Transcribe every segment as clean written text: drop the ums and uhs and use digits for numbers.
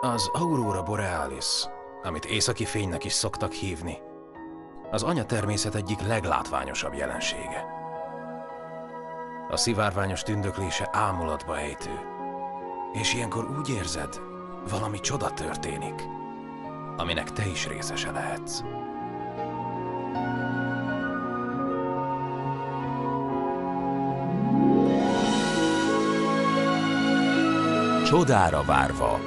Az Aurora Borealis, amit északi fénynek is szoktak hívni, az anyatermészet egyik leglátványosabb jelensége. A szivárványos tündöklése ámulatba ejtő, és ilyenkor úgy érzed, valami csoda történik, aminek te is részese lehetsz. Csodára várva.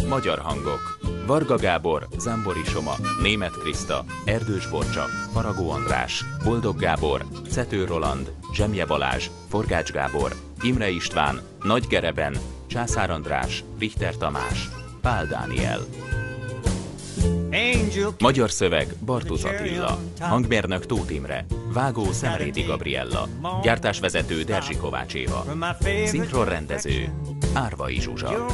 Magyar hangok: Varga Gábor, Zámbori Soma, Németh Kriszta, Erdős Borcsa, Faragó András, Boldog Gábor, Cető Roland, Zsemje Balázs, Forgács Gábor, Imre István, Nagy Gereben, Császár András, Richter Tamás, Pál Dániel. Magyar szöveg: Bartusz Attila. Hangmérnök: Tóth Imre. Vágó: Szemréti Gabriella. Gyártásvezető: Derzsi Kovács Éva. Szinkronrendező: Árvai Zsuzsa.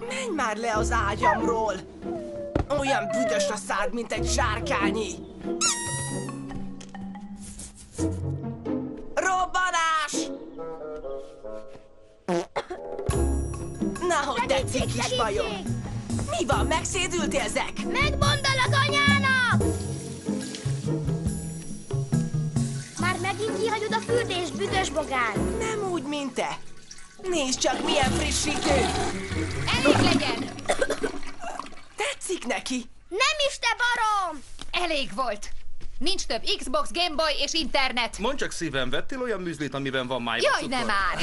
Menj már le az ágyamról! Olyan büdös a szád, mint egy sárkányi! Robbanás! Nahogy tetszik, kis majom! Mi van, megszédültél, Zek? Megmondalak anyának! Már megint kihagyod a fürdést, büdös bogán! Nem úgy, mint te! Nézd csak, milyen frissítő! Elég legyen! Tetszik neki? Nem is, te barom! Elég volt! Nincs több Xbox, Gameboy és internet! Mondd csak, szívem, vettél olyan műzlit, amiben van májva Jaj, cukor? ne már!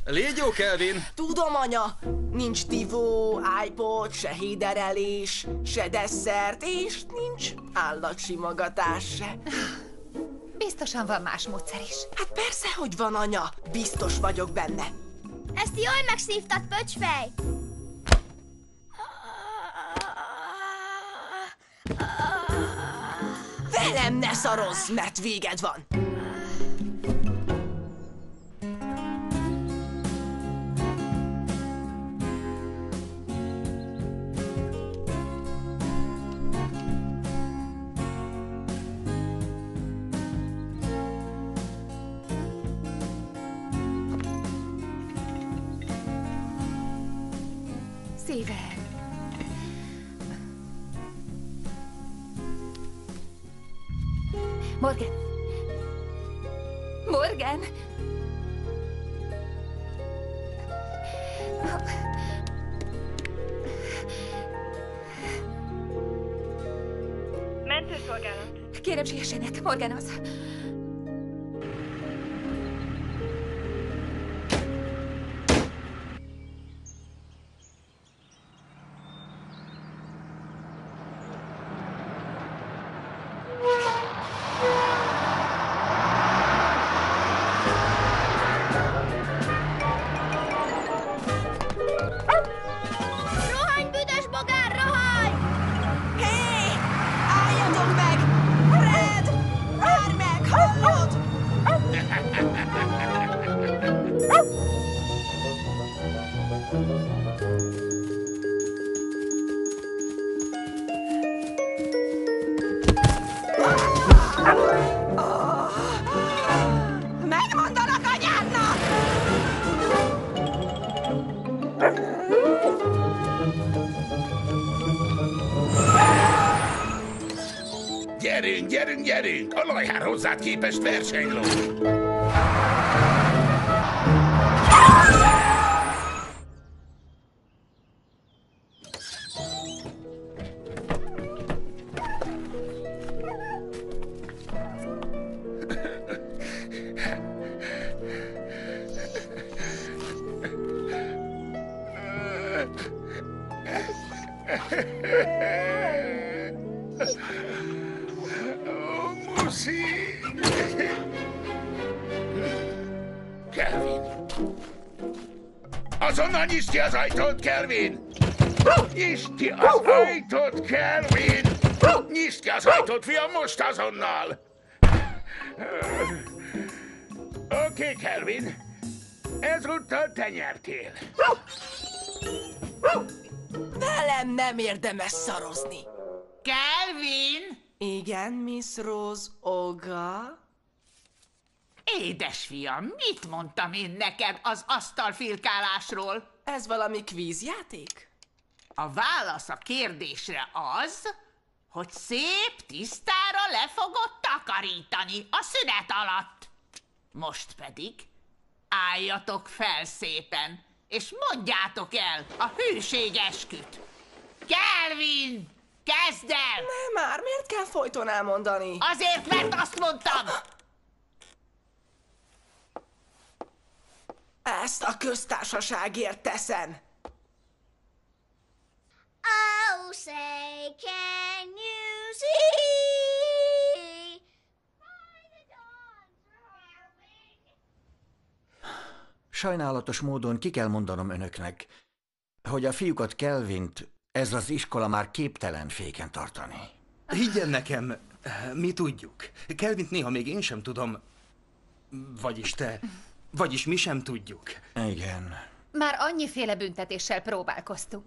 Légy jó, Kelvin! Tudom, anya! Nincs tivó, iPod, se héderelés, se desszert, és nincs állatsimogatás se. Biztosan van más módszer is. Hát persze, hogy van, anya. Biztos vagyok benne. Ezt jól megszívtad, pöcsfej! Velem ne szarozz, mert véged van! Szívem. Morgan. Morgan. Mentőszolgálat. Kérem, siessenek. Morgan az. Rohanj, büdös bogár, rohanj! Hé! Álljatok meg! Red! Várj meg, hallod? Megmondalak anyádnak! Gyerünk, gyerünk, gyerünk! A lajhár hozzád képest versenyló! Muszi! Kelvin! Azonnal nyisd ki az ajtót, Kelvin! Nyisd ki az ajtót, Kelvin! Nyisd ki az ajtót, fiam, most azonnal! Oké, Kelvin. Ezúttal te nyertél. Velem nem érdemes szarozni. Kelvin! Igen, Miss Rose Olga? Édesfiam, mit mondtam én neked az asztalfirkálásról? Ez valami kvízjáték? A válasz a kérdésre az, hogy szép tisztára le fogod takarítani a szünet alatt. Most pedig álljatok fel szépen, és mondjátok el a hűségesküt. Kelvin, kezd el! Nem már, miért kell folyton elmondani? Azért, mert azt mondtam! Ezt a köztársaságért teszem. Oh, say, can you see? Sajnálatos módon ki kell mondanom önöknek, hogy a fiúkat, Kelvint, ez az iskola már képtelen féken tartani. Higgyen nekem, mi tudjuk. Kelvint néha még én sem tudom. Vagyis mi sem tudjuk. Igen. Már annyiféle büntetéssel próbálkoztuk.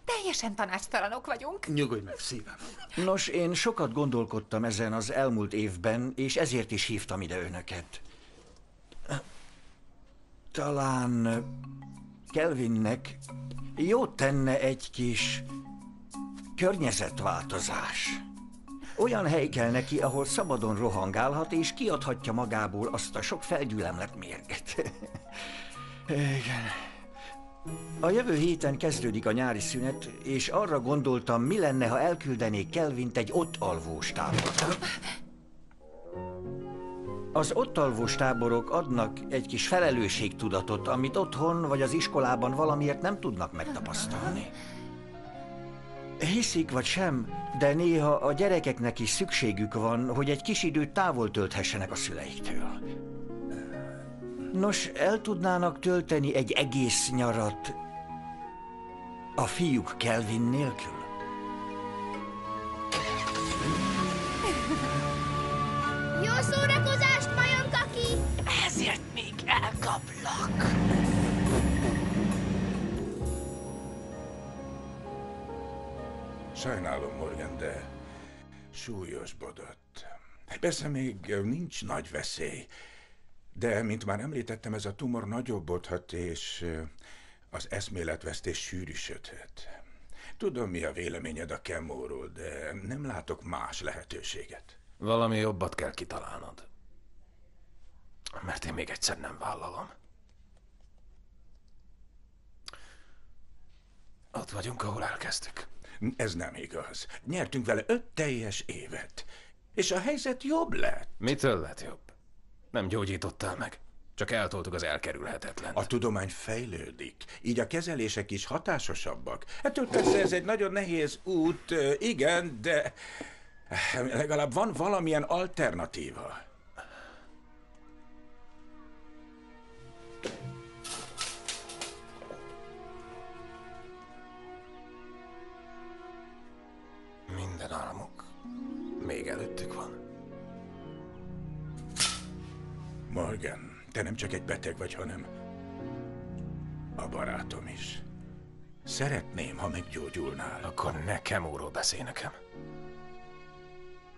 Teljesen tanácstalanok vagyunk. Nyugodj meg, szívem. Nos, én sokat gondolkodtam ezen az elmúlt évben, és ezért is hívtam ide önöket. Talán Kelvinnek jót tenne egy kis környezetváltozás. Olyan hely kell neki, ahol szabadon rohangálhat, és kiadhatja magából azt a sok felgyülemlett mérget. Igen. A jövő héten kezdődik a nyári szünet, és arra gondoltam, mi lenne, ha elküldenék Kelvint egy ott alvós táborba. Az ott alvós táborok adnak egy kis felelősségtudatot, amit otthon vagy az iskolában valamiért nem tudnak megtapasztalni. Hiszik vagy sem, de néha a gyerekeknek is szükségük van, hogy egy kis időt távol tölthessenek a szüleiktől. Nos, el tudnának tölteni egy egész nyarat a fiúk Kelvin nélkül? Jó szórakozást, majomkaki! Ezért még elkaplak. Sajnálom, Morgan, de súlyosbodott. Persze még nincs nagy veszély, de, mint már említettem, ez a tumor nagyobbodhat, és az eszméletvesztés sűrűsödhet. Tudom, mi a véleményed a kemóról, de nem látok más lehetőséget. Valami jobbat kell kitalálnod. Mert én még egyszer nem vállalom. Ott vagyunk, ahol elkezdtük. Ez nem igaz. Nyertünk vele 5 teljes évet. És a helyzet jobb lett. Mitől lett jobb? Nem gyógyítottál meg. Csak eltoltuk az elkerülhetetlent. A tudomány fejlődik, így a kezelések is hatásosabbak. Ettől persze ez egy nagyon nehéz út, igen, de legalább van valamilyen alternatíva. Minden álmuk még előttük van. Morgan, te nem csak egy beteg vagy, hanem a barátom is. Szeretném, ha meggyógyulnál. Akkor ne kemóról beszélj nekem,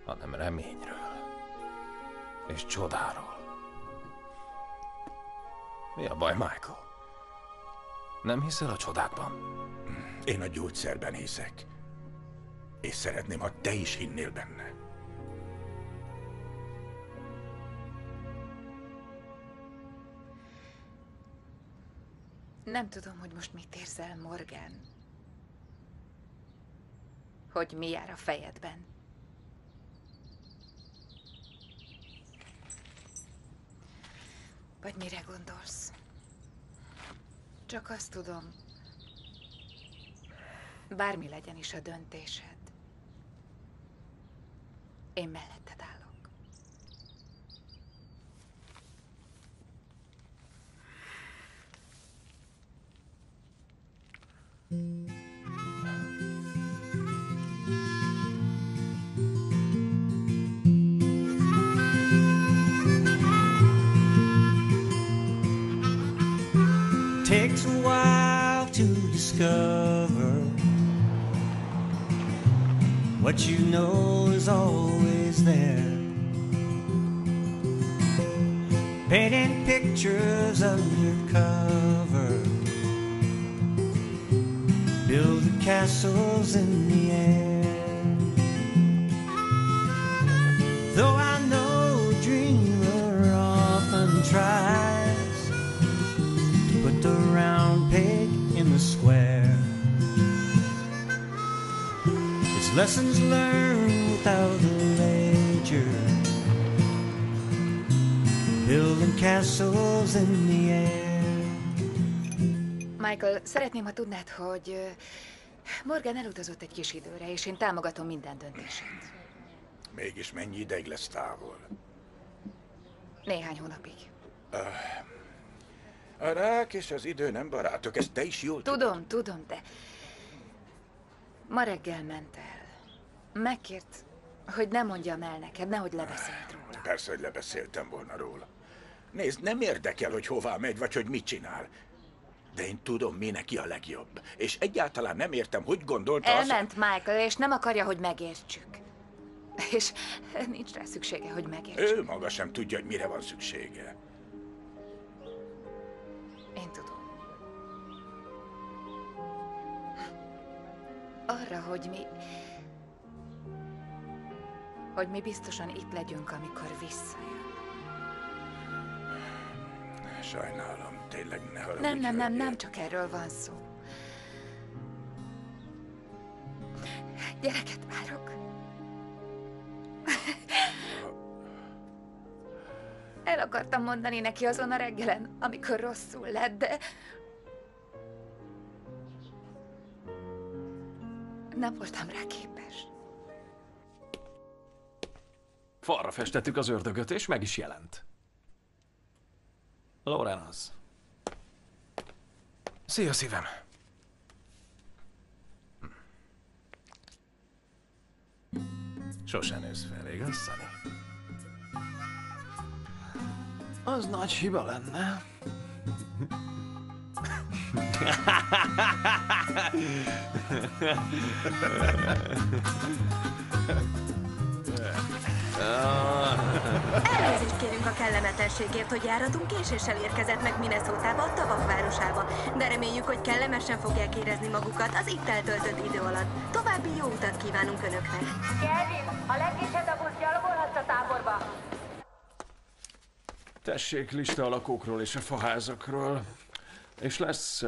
hanem reményről és csodáról. Mi a baj, Michael? Nem hiszel a csodákban? Én a gyógyszerben hiszek. És szeretném, ha te is hinnél benne. Nem tudom, hogy most mit érzel, Morgan. Hogy mi jár a fejedben. Vagy mire gondolsz? Csak azt tudom, Bármi legyen is a döntésed, én melletted állok. Takes a while to discover what you know is always there. Painting pictures undercover, building castles in the air. Though I know a dreamer often tries to put the round peg in the square. It's lessons learned without a ledger, building castles in the air. Michael, szeretném, ha tudnád, hogy Morgan elutazott egy kis időre, és én támogatom minden döntését. Mégis mennyi ideig lesz távol? Néhány hónapig. A rák és az idő nem barátok, ezt te is jól tudod. Tudom, de ma reggel ment el. Megkért, hogy ne mondjam el neked, nehogy lebeszélt róla. Persze, hogy lebeszéltem volna róla. Nézd, nem érdekel, hogy hová megy, vagy hogy mit csinál. De én tudom, mi neki a legjobb. És egyáltalán nem értem, hogy gondolta Elment Michael, és nem akarja, hogy megértsük. És nincs rá szüksége, hogy megértsük. Ő maga sem tudja, hogy mire van szüksége. Én tudom. Arra, hogy mi biztosan itt legyünk, amikor visszajön. Sajnálom, tényleg ne haragudj. Nem csak erről van szó. Gyereket várok. El akartam mondani neki azon a reggelen, amikor rosszul lett, de nem voltam rá képes. Falra festettük az ördögöt, és meg is jelent. Lauren az. Szia, szívem! Sose nősz fel, igaz, Sunny? Az nagy hiba lenne. Elnézést kérünk a kellemetlenségért, hogy járatunk késéssel érkezett meg Minnesotába, a tavak városába. De reméljük, hogy kellemesen fogják érezni magukat az itt eltöltött idő alatt. További jó utat kívánunk Önöknek. Kelvin, ha legkésőbb a busz, gyalogolhatsz a táborba. Tessék lista a lakókról és a faházakról. És lesz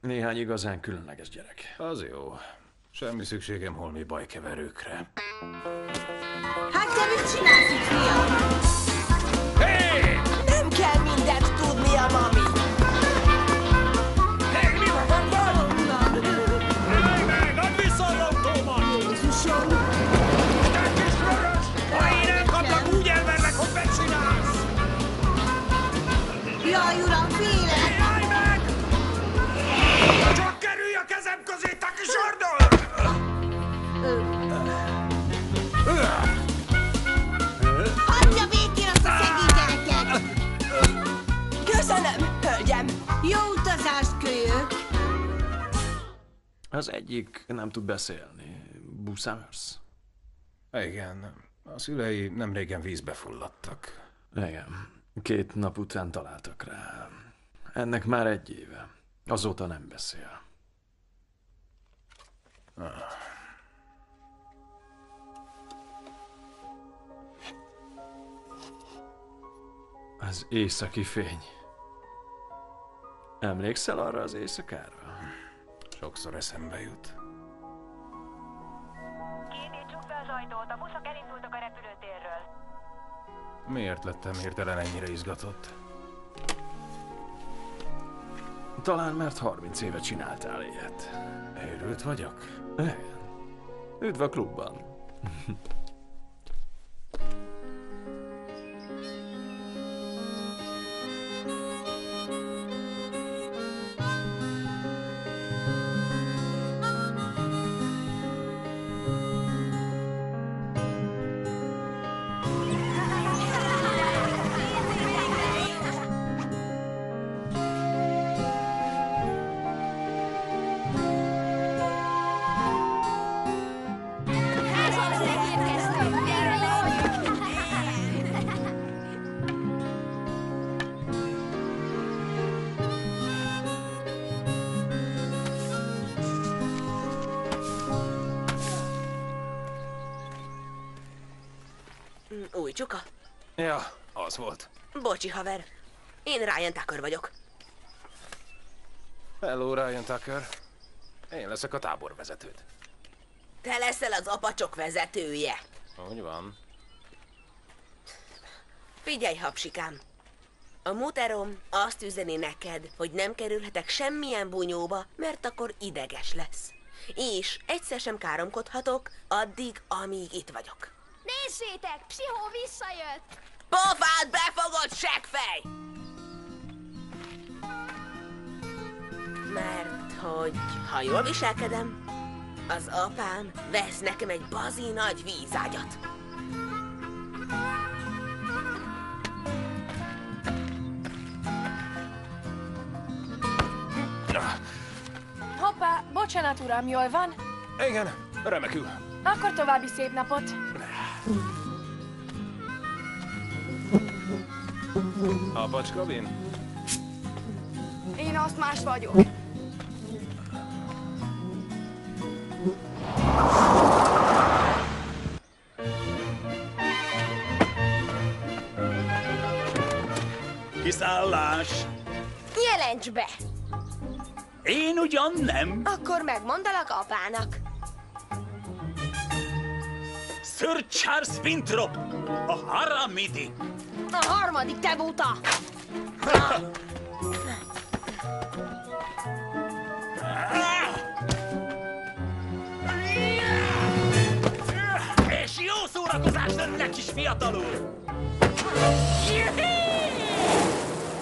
néhány igazán különleges gyerek. Az jó. Semmi szükségem holmi bajkeverőkre. Hát te mit csinálsz itt, fiam? Hey! Nem kell mindent tudnia, mami! Hey, mi van? Állj meg! Add vissza az autómat! Jézusom! Te kis vörös! Ha én nem kaplak, úgy elverlek, hogy megcsinálsz! Jaj, uram, félek! Állj meg! Csak kerülj a kezem közé, te kis ördög! Hagyja végén azt a szegény gyereket! Köszönöm, hölgyem! Jó utazást, kölyök! Az egyik nem tud beszélni. Boo Summers. Igen, a szülei nemrégen vízbe fulladtak. Igen. 2 nap után találtak rá. Ennek már 1 éve. Azóta nem beszél. Az északi fény. Emlékszel arra az éjszakára? Sokszor eszembe jut. Kéti, csukd be az ajtót, a buszok elindultak a repülőtérről. Miért lettem hirtelen ennyire izgatott? talán mert 30 éve csináltál ilyet. Őrült vagyok? Igen. Üdv a klubban. Új csuka? Ja, az volt. Bocsi, haver. Én Ryan Tucker vagyok. Hello, Ryan Tucker. Én leszek a táborvezetőd. Te leszel az apacsok vezetője. Úgy van. Figyelj, hapsikám. A muterom azt üzeni neked, hogy nem kerülhetek semmilyen bunyóba, mert akkor ideges lesz. És egyszer sem káromkodhatok, addig, amíg itt vagyok. Nézzétek, Pszichó visszajött! Pofád befogott, seggfej! Mert hogy, ha jól viselkedem, az apám vesz nekem egy bazi nagy vízágyat. Hoppá, bocsánat uram, jól van? Igen, remekül. Akkor további szép napot. Apacskabin? Én azt más vagyok. Kiszállás! Jelents be! Én ugyan nem. Akkor megmondalak apának. Sir Charles Winthrop, a Haramidi. A harmadik te buta! És jó szórakozás önnek is, fiatalul!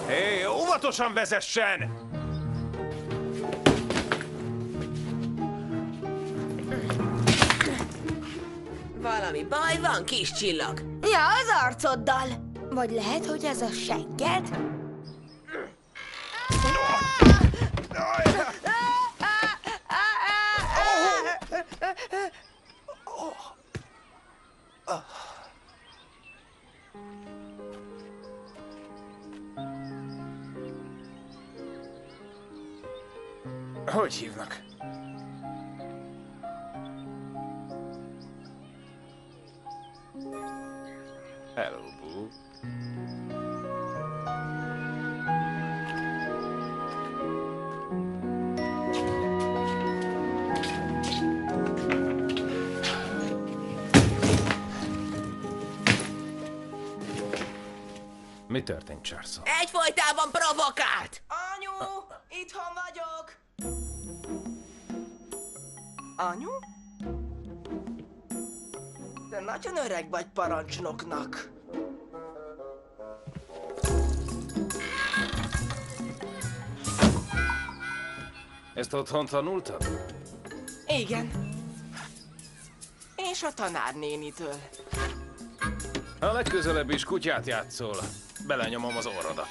Hé, óvatosan vezessen! Valami baj van, kis csillag? Ja, az arcoddal. Vagy lehet, hogy ez a segged? Hogy hívnak? Hello, Boo. Mi történt, Charles? Egyfolytában provokált! Anyu, itthon vagyok! Anyu? Te nagyon öreg vagy parancsnoknak. Ezt otthon tanultad? Igen. És a tanárnénitől. Ha legközelebb is kutyát játszol, belenyomom az orrodat.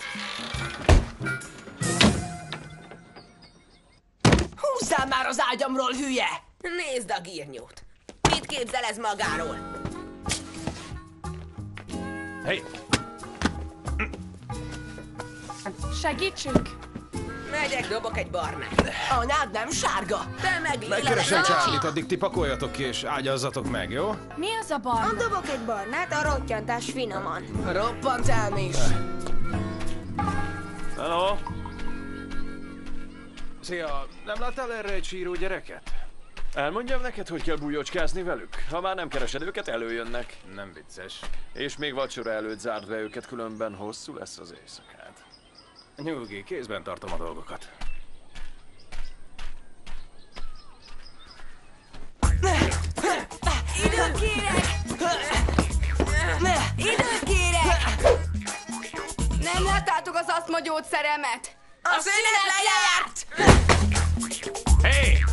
Húzzál már az ágyamról, hülye! Nézd a gírnyót! Mit képzel ez magáról? Hey! Segítsünk! Megyek, dobok egy barnát. Anyád nem sárga! Te meg Megkeresem Charlie-t, addig ti pakoljatok ki és ágyazzatok meg, jó? Mi az a barna? Dobok egy barnát, a rottyantás finoman. Roppant elmés! Hello? Szia, nem láttál erre egy síró gyereket? Elmondjam neked, hogy kell bújócskázni velük? Ha már nem keresed őket, előjönnek. Nem vicces. És még vacsora előtt zárd be őket, különben hosszú lesz az éjszakád. Nyugi, kézben tartom a dolgokat. gyógyszeremet! A szünet lejárt! Hé!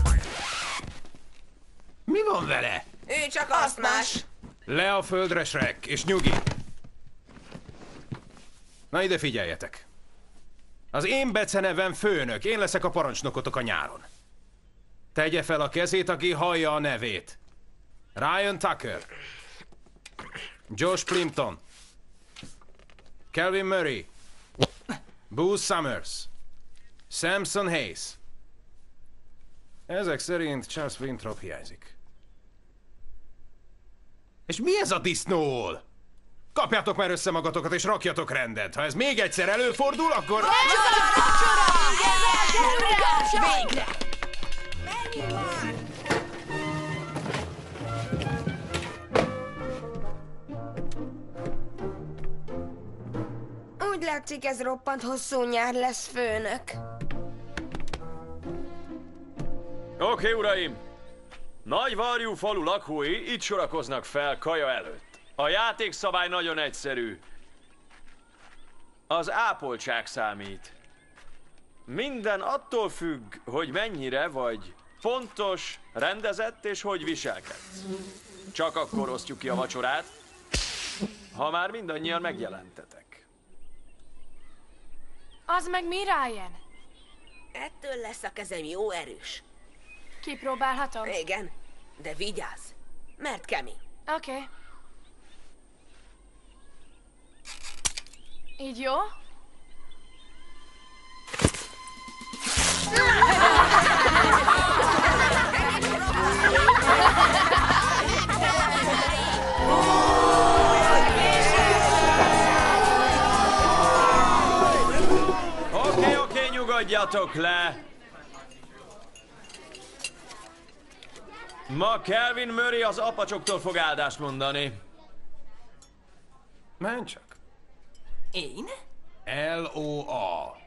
Mi van vele? Ő csak asztmás. Le a földre, Shrek, és nyugi! Na ide figyeljetek! Az én becenevem főnök, én leszek a parancsnokotok a nyáron. Tegye fel a kezét, aki hallja a nevét. Ryan Tucker. Josh Plimpton. Calvin Murray. Booth Summers. Samson Hayes. Ezek szerint Charles Winthrop hiányzik. És mi ez a disznó? Kapjátok már össze magatokat és rakjatok rendet. Ha ez még egyszer előfordul, akkor... Végre! Menjünk már! Úgy látszik, ez roppant hosszú nyár lesz, főnök. Oké, uraim! Nagyvarjú falu lakói itt sorakoznak fel kaja előtt. A játékszabály nagyon egyszerű. Az ápoltság számít. Minden attól függ, hogy mennyire vagy pontos, rendezett és hogy viselkedsz. Csak akkor osztjuk ki a vacsorát, ha már mindannyian megjelentetek. Az meg mi, Ryan? Ettől lesz a kezem jó erős. Kipróbálhatom? Igen, de vigyázz, mert kemény. Oké. Így jó? Oké, nyugodjatok le! Ma Calvin Murray az apacsoktól fog áldást mondani. Menj csak. Én? L-O-A.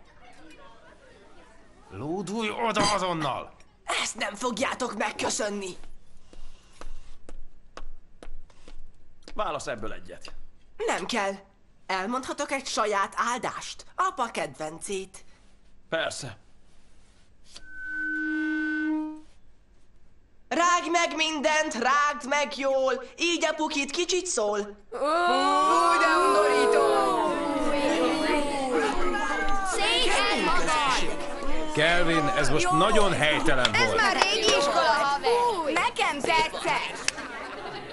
Lódulj oda azonnal! Ezt nem fogjátok megköszönni! Válasz ebből egyet. Nem kell. Elmondhatok egy saját áldást. Apa kedvencét. Persze. Rágj meg mindent, rágd meg jól, így a pukit kicsit szól. De undorító! Szépen magad! Kelvin, ez most nagyon helytelen Ez volt. már régi iskola, haver! Nekem tetszett!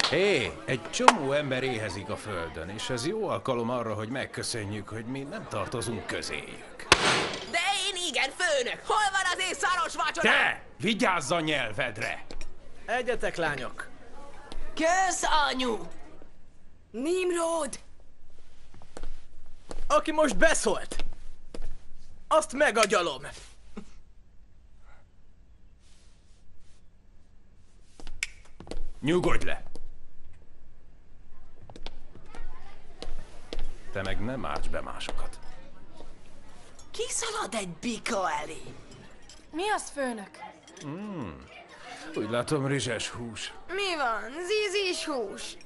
Hé, egy csomó ember éhezik a földön, és ez jó alkalom arra, hogy megköszönjük, hogy mi nem tartozunk közéjük. De én igen, főnök! Hol van az én szaros vacsora? Te! Vigyázz a nyelvedre! Egyetek, lányok! Kösz, anyu! Nimrod! Aki most beszólt, azt megagyalom! Nyugodj le! Te meg nem árts be másokat. Kiszalad egy bika elé. Mi az, főnök? Úgy látom, rizses hús. Mi van? Zízis hús.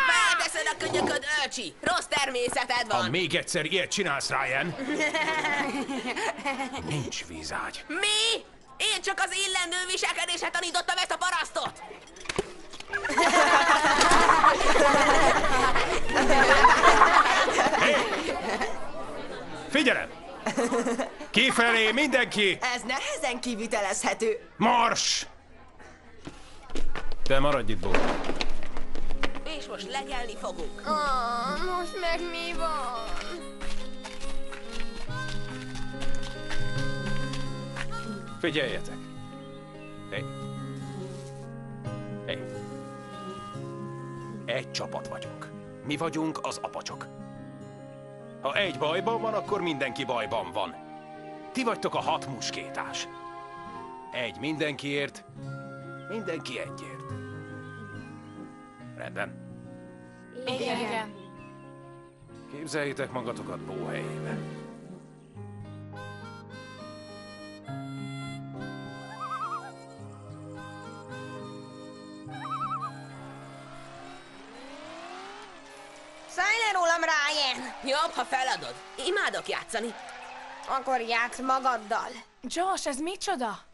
Felteszed a könyököd, öcsi! Rossz természeted van! Ha még egyszer ilyet csinálsz, Ryan, nincs vízágy. Mi? Én csak az illendő viselkedésre tanítottam ezt a parasztot! Figyelem! Kifelé mindenki! Ez nehezen kivitelezhető. Mars! Te maradj itt, Bo. És most legelni fogunk. Most meg mi van? Figyeljetek! Hé! Hé! Egy csapat vagyunk. Mi vagyunk az apacsok. Ha egy bajban van, akkor mindenki bajban van. Ti vagytok a 6 muskétás. Egy mindenkiért, mindenki egyért. Rendben? Igen. Képzeljétek magatokat Bó helyébe. Szállj le rólam, Ryan! Jobb, ha feladod. Imádok játszani. Akkor játsz magaddal. Josh, ez micsoda?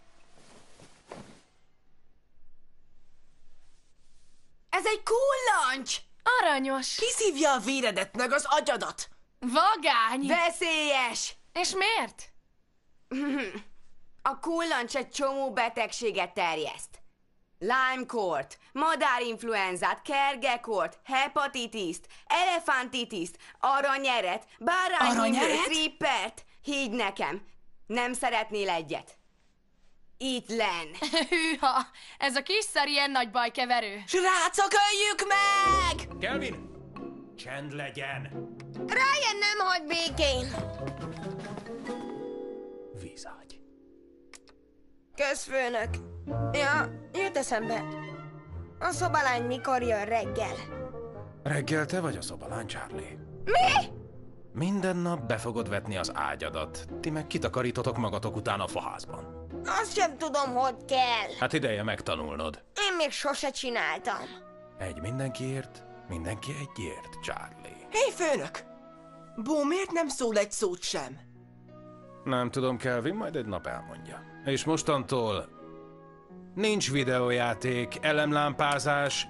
Ez egy kullancs! Aranyos. Kiszívja a véredet meg az agyadat. Vagány. Veszélyes! És miért? A kullancs egy csomó betegséget terjeszt. Lyme-kort, madárinfluenzát, kergekort, hepatitiszt, elefantitiszt, aranyeret, bárányhímlőt, trippert. Higgy nekem, nem szeretnél egyet. Itt lenn. Hűha, ez a kis szar ilyen nagy bajkeverő. Srácok, öljük meg! Kelvin! Csend legyen! Ryan nem hagy békén. Vízágy. Kösz, főnök. Ja, jut eszembe. A szobalány mikor jön reggel? Reggel te vagy a szobalány, Charlie. Mi? Minden nap be fogod vetni az ágyadat. Ti meg kitakarítotok magatok után a faházban. Azt sem tudom, hogy kell. Hát ideje megtanulnod. Én még sose csináltam. Egy mindenkiért, mindenki egyért, Charlie. Hé, főnök! Bo miért nem szól egy szót sem? Nem tudom, Kelvin, majd egy nap elmondja. És mostantól nincs videójáték, elemlámpázás,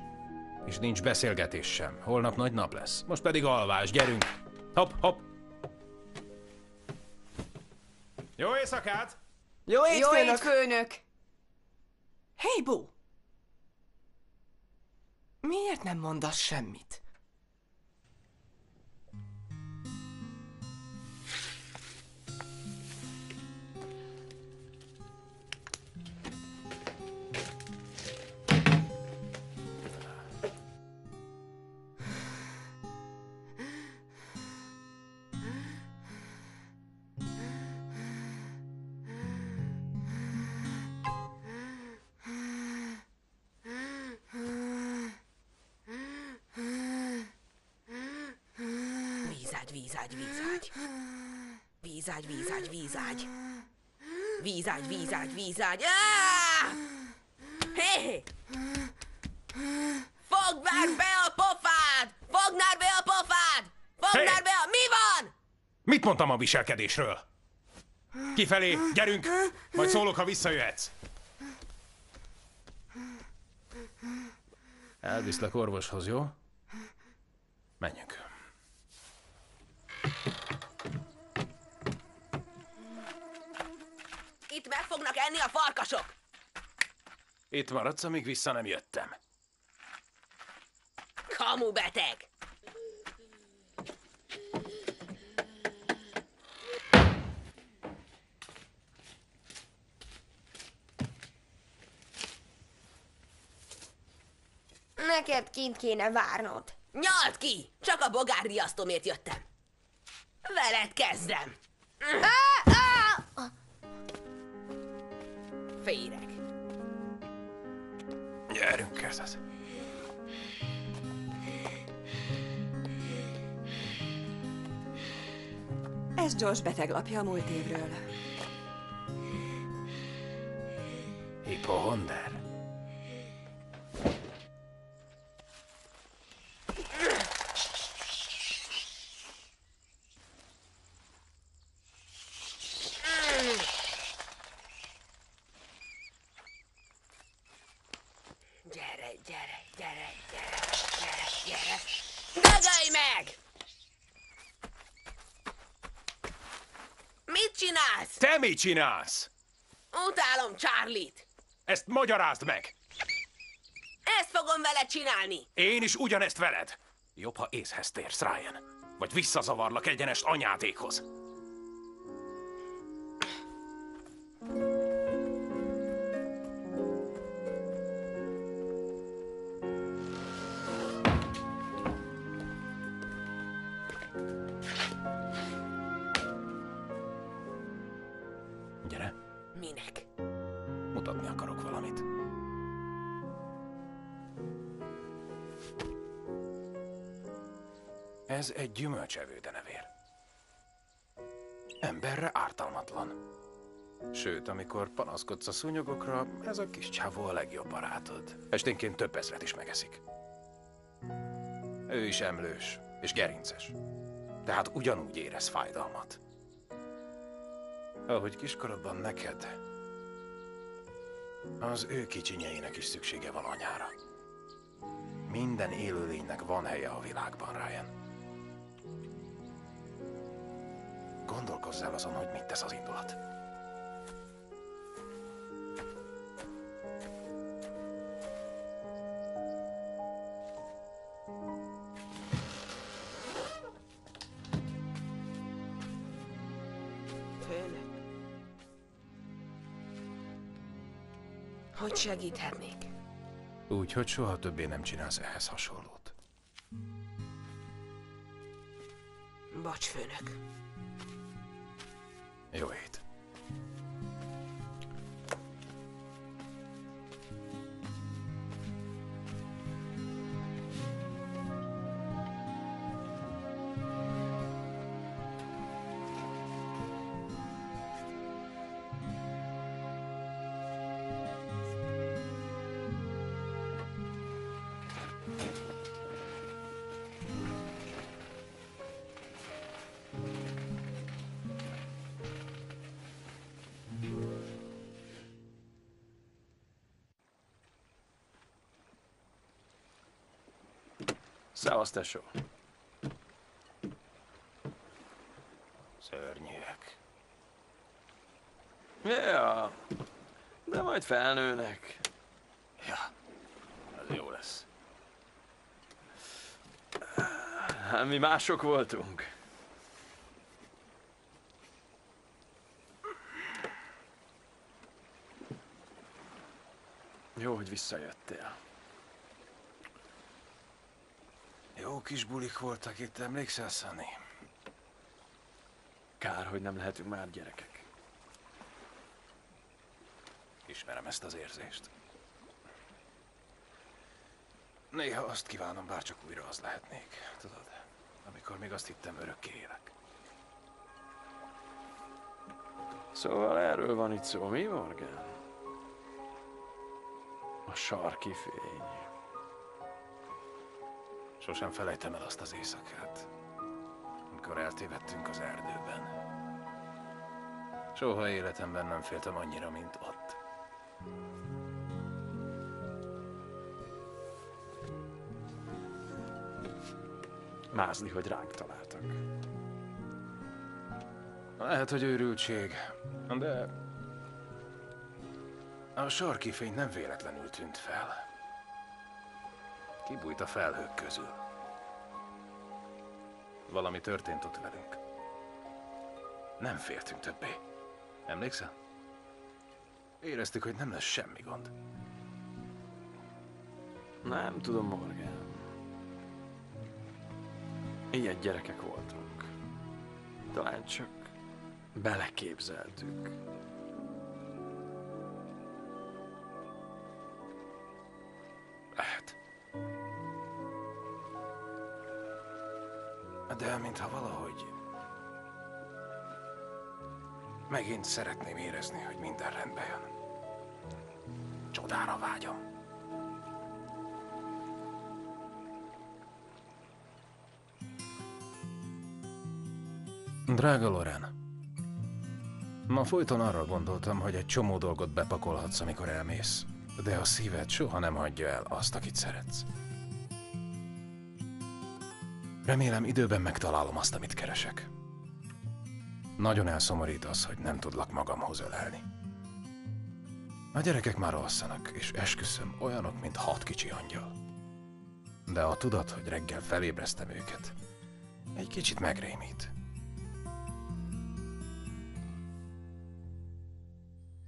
és nincs beszélgetés sem. Holnap nagy nap lesz. Most pedig alvás, gyerünk! Hopp, hopp! Jó éjszakát! Jó ét, Jó főnök! ét, főnök! Hé, Bo! Miért nem mondasz semmit? Vízágy, vízágy. Vízágy, vízágy, vízágy. Vízágy, vízágy, vízágy. Hé! Fogd már be a pofád! Fogd már be a pofád! Fogd már be a... Mi van? Mit mondtam a viselkedésről? Kifelé, gyerünk! Majd szólok, ha visszajöhetsz. Elviszlek orvoshoz, jó? Menjünk. Itt meg fognak enni a farkasok! Itt maradsz, amíg vissza nem jöttem. Kamu beteg! Neked kint kéne várnod. Nyald ki! Csak a bogárriasztómért jöttem. Veled kezdem. Féreg. Gyerünk, ez az. Ez Josh beteglapja a múlt évről. Hipohonder. Dögölj meg! Mit csinálsz? Te mit csinálsz? Utálom Charlie-t. Ezt magyarázd meg! Ezt fogom veled csinálni. Én is ugyanezt veled. Jobb, ha észhez térsz, Ryan. Vagy visszazavarlak egyenest anyádékhoz. Gyere. Minek? Mutatni akarok valamit. Ez egy gyümölcsevő denevér. Emberre ártalmatlan. Sőt, amikor panaszkodsz a szúnyogokra, ez a kis csávó a legjobb barátod. Esténként több ezret is megeszik. Ő is emlős és gerinces. Tehát ugyanúgy érez fájdalmat. Ahogy kiskorodban neked, az ő kicsinyeinek is szüksége van anyára. Minden élőlénynek van helye a világban, Ryan. Gondolkozz el azon, hogy mit tesz az indulat. Hogy segíthetnék? Úgy, hogy soha többé nem csinálsz ehhez hasonlót. Bocs, főnök. Jó hét. Szevasz, tesó. Szörnyűek. Ja, de majd felnőnek. Ja, az jó lesz. Mi mások voltunk. Jó, hogy visszajöttél. Jó kis bulik voltak itt, emlékszel, Sunny? Kár, hogy nem lehetünk már gyerekek. Ismerem ezt az érzést. Néha azt kívánom, bárcsak újra az lehetnék. Tudod, amikor még azt hittem, örökké élek. Szóval erről van itt szó, mi, Morgan? A sarki fény. Sosem felejtem el azt az éjszakát, amikor eltévedtünk az erdőben. Soha életemben nem féltem annyira, mint ott. Mázli, hogy ránk találtak. Lehet, hogy őrültség, de a sarki fény nem véletlenül tűnt fel. Kibújt a felhők közül. Valami történt ott velünk. Nem féltünk többé. Emlékszel? Éreztük, hogy nem lesz semmi gond. Nem tudom, Morgan. Ilyen gyerekek voltunk. Talán csak beleképzeltük. Lehet. De mintha valahogy megint szeretném érezni, hogy minden rendbe jön. Csodára vágyom. Drága Loren, ma folyton arra gondoltam, hogy egy csomó dolgot bepakolhatsz, amikor elmész, de a szíved soha nem hagyja el azt, akit szeretsz. Remélem, időben megtalálom azt, amit keresek. Nagyon elszomorít az, hogy nem tudlak magamhoz ölelni. A gyerekek már alszanak, és esküszöm, olyanok, mint 6 kicsi angyal. De a tudat, hogy reggel felébreztem őket, egy kicsit megrémít.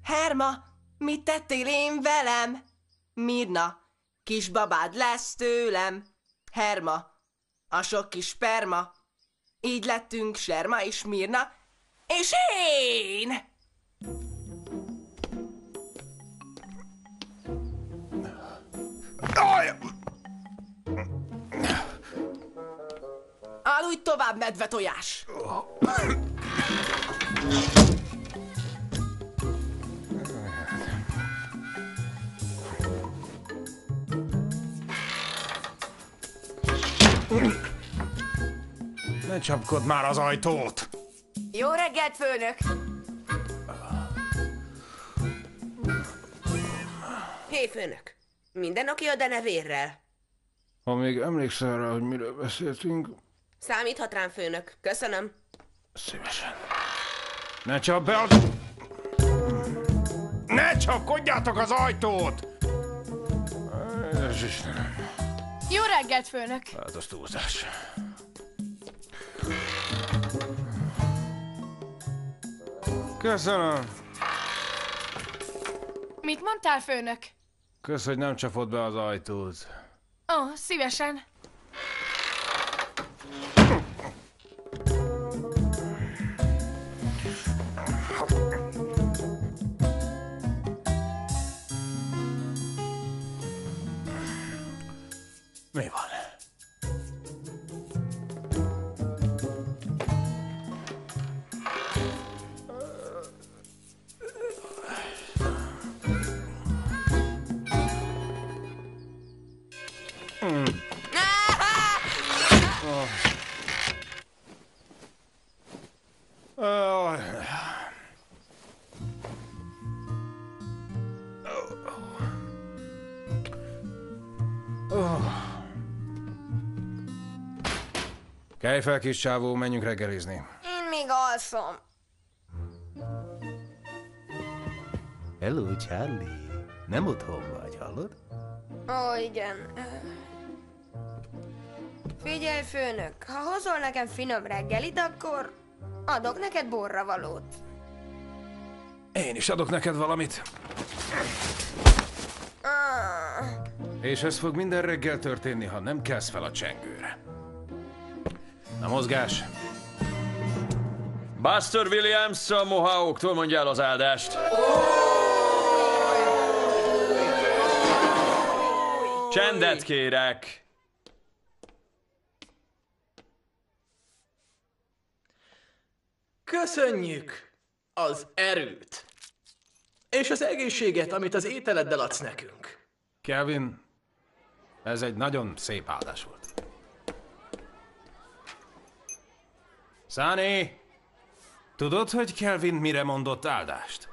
Herma, mit tettél én velem? Mirna, kisbabád lesz tőlem. Herma, a sok kis sperma. Így lettünk Serma és Mirna, és én! Aludj tovább, medvetojás! Ne csapkod már az ajtót! Jó reggelt, főnök! Hé, főnök! Minden oké a denevérrel? Ha még emlékszel rá, hogy miről beszéltünk... Számíthat rám, főnök. Köszönöm. Szívesen. Ne csapd be a... Ne csapkodjátok az ajtót! Édes Istenem. Jó reggelt, főnök! Hát az túlzás. Köszönöm. Mit mondtál, főnök? Kösz, hogy nem csapod be az ajtót. Ó, szívesen. Mi van? Kelj fel, kis csávó, menjünk reggelizni. Én még alszom. Hello, Charlie. Nem otthon vagy, hallod? Ó, igen. Figyelj, főnök, ha hozol nekem finom reggelit, akkor adok neked borravalót. Én is adok neked valamit. És ez fog minden reggel történni, ha nem kelsz fel a csengőre. Na, mozgás! Buster Williams a Mohawktól mondja el az áldást. Csendet kérek! Köszönjük az erőt. És az egészséget, amit az ételeddel adsz nekünk. Kelvin, ez egy nagyon szép áldás volt. Sunny, tudod, hogy Kelvin mire mondott áldást?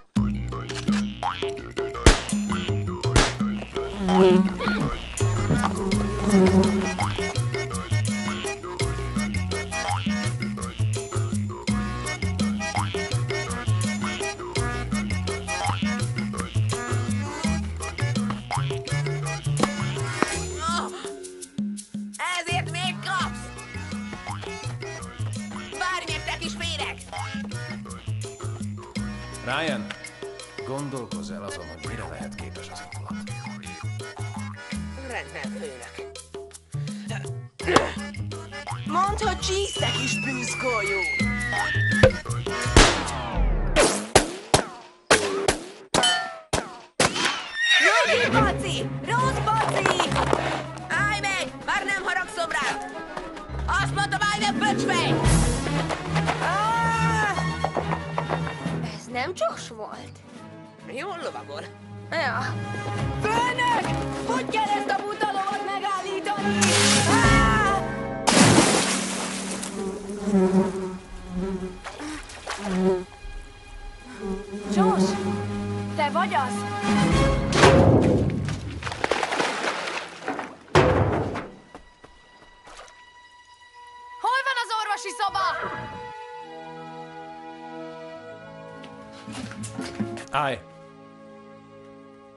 Ezért még kapsz! Bármiért te kis féreg! Ryan, gondolkozz el azon, hogy mire lehet képes az indulat. Rendben, főnök. Mondd, hogy csíszek is bűzgolyó! Rossz baci! Rossz baci! Állj meg! Már nem haragszom rád! Azt mondtam, állj meg, böcsfej! Ez nem Josh volt? Jól lovagol. Ja. Főnök! Hogy kell ezt a buta lovat megállítani? Josh, te vagy az? Hol van az orvosi szoba? Állj!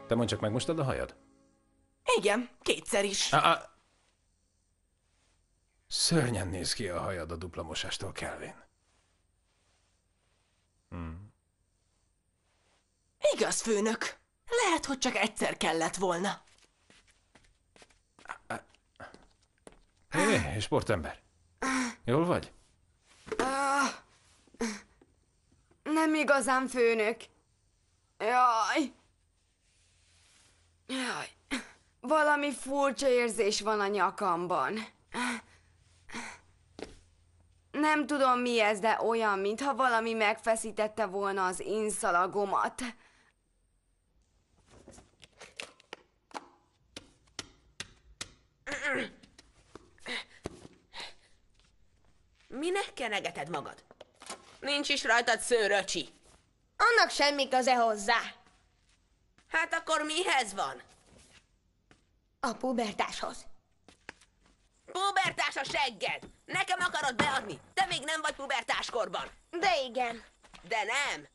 Te mondd csak, megmostad a hajad? Igen, kétszer is. Szörnyen néz ki a hajad a dupla mosástól, Kelvin. Igaz, főnök. Lehet, hogy csak egyszer kellett volna. Hé, sportember. Jól vagy? Nem igazán, főnök. Jaj. Jaj. Valami furcsa érzés van a nyakamban. Nem tudom mi ez, de olyan, mintha valami megfeszítette volna az inszalagomat. Minek kenegeted magad? Nincs is rajtad szőr, öcsi. Annak semmi köze hozzá. Hát akkor mihez van? A pubertáshoz. Pubertás a segged! Nekem akarod beadni? Te még nem vagy pubertáskorban. De igen. De nem.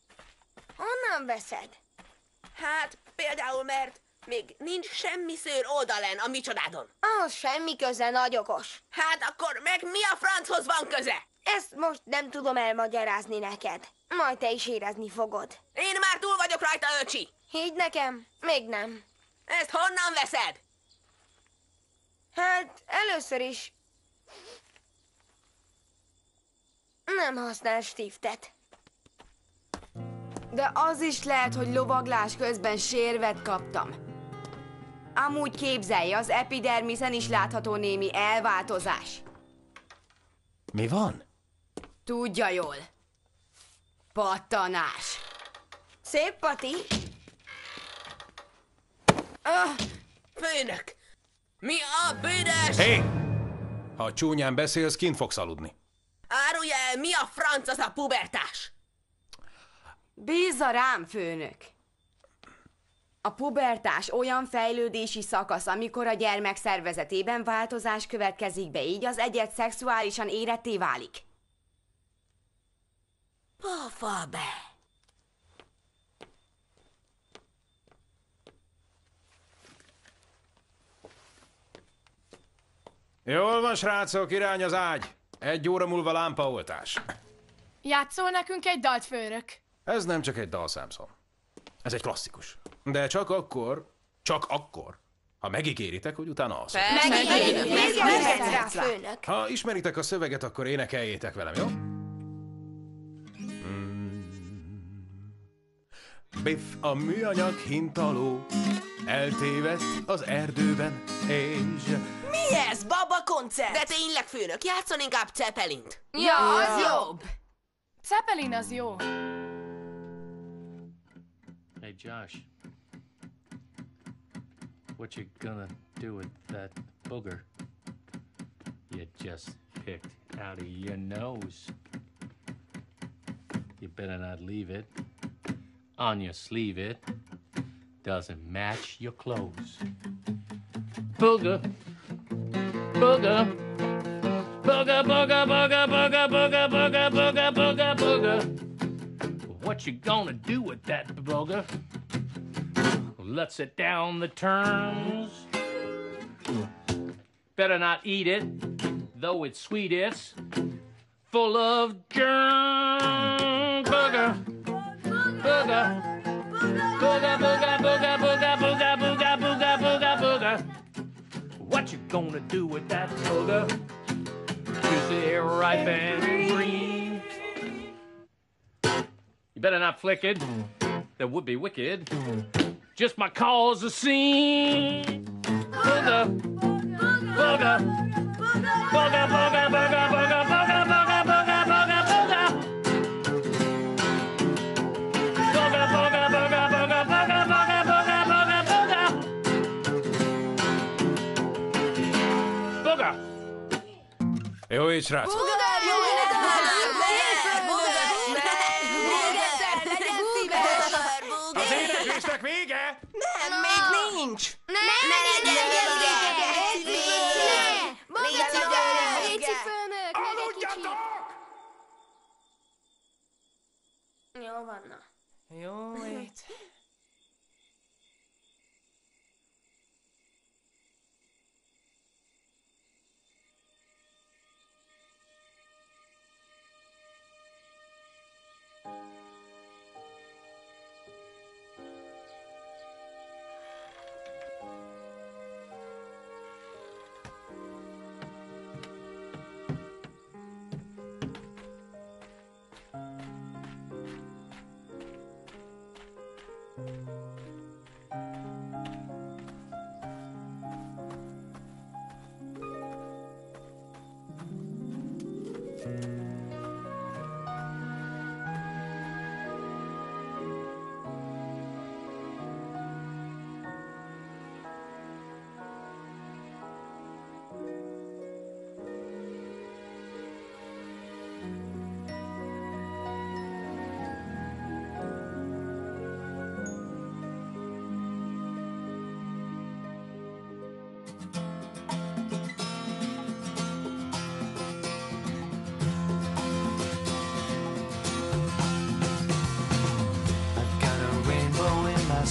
Honnan veszed? Hát, például mert még nincs semmi szőr oldalen a micsodádon. Ahhoz semmi köze, nagy okos. Hát akkor meg mi a franchoz van köze? Ezt most nem tudom elmagyarázni neked. Majd te is érezni fogod. Én már túl vagyok rajta, öcsi. Higgy nekem, még nem. Ezt honnan veszed? Hát, először is... nem használ stiftet. De az is lehet, hogy lovaglás közben sérvet kaptam. Amúgy képzelje, az epidermiszen is látható némi elváltozás. Mi van? Tudja jól. Pattanás. Szép, Pati. Főnök! Mi a büdös? Hé! Ha csúnyán beszélsz, kint fogsz aludni. Árulja el, mi a franc az a pubertás? Bízza rám, főnök! A pubertás olyan fejlődési szakasz, amikor a gyermek szervezetében változás következik be, így az egyed szexuálisan éretté válik. Pofa be! Jól van, srácok, irány az ágy. 1 óra múlva lámpaoltás. Játszol nekünk egy dalt, főnök? Ez nem csak egy dal, Samson. Ez egy klasszikus. De csak akkor, ha megígéritek, hogy utána alszok. Megígérjük rá, főnök. Ha ismeritek a szöveget, akkor énekeljétek velem, jó? Biff a műanyag hintaló eltévedt az erdőben, és... Mi ez, baba koncert? De tényleg, főnök, játszon inkább Zeppelint. Ja, az jobb. Zeppelin az jó. Hey, Josh. What you gonna do with that booger you just picked out of your nose? You better not leave it on your sleeve. It doesn't match your clothes. Booger, booger, booger, booger, booger, booger, booger, booger, booger, booger, booger. What you gonna do with that booger? Let's sit down the terms. Better not eat it, though it's sweet. It's full of germs. Booger, booger, booger, booger, booger, booger, booger, booger, booger, booger, booger. What you gonna do with that booger? Juicy, ripe, and green. You better not flick it. That would be wicked. Just my cause a scene. Booger, booger, booger, booger, booger, booger, booger, booger, booger, booger, booger. Booger, booger, booger, booger, booger, booger, booger, booger, booger. Booger. Jó így, srác. Az éneklésnek vége? Nem, még nincs. Léci főnök, jó van, na. Jó lét.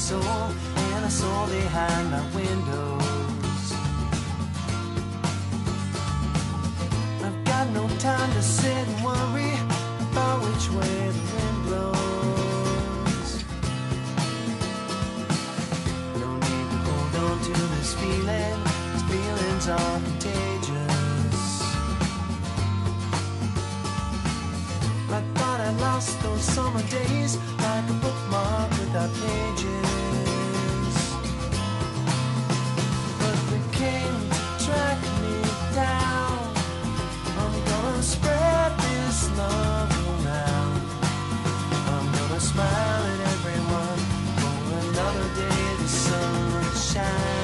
soul and a soul behind my windows. I've got no time to sit and worry about which way the wind blows. No need to hold on to this feeling. These feelings are contagious. I thought I lost those summer days like a bookmark without pages. But they came to track me down. I'm gonna spread this love around. I'm gonna smile at everyone for another day the sun is shining.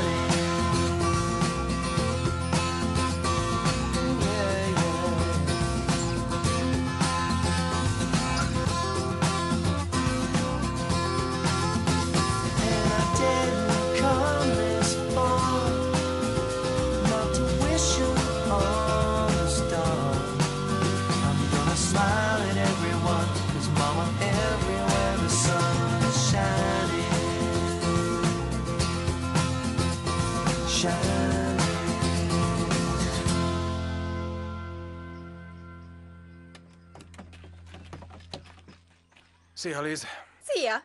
Szia, Liz. Szia!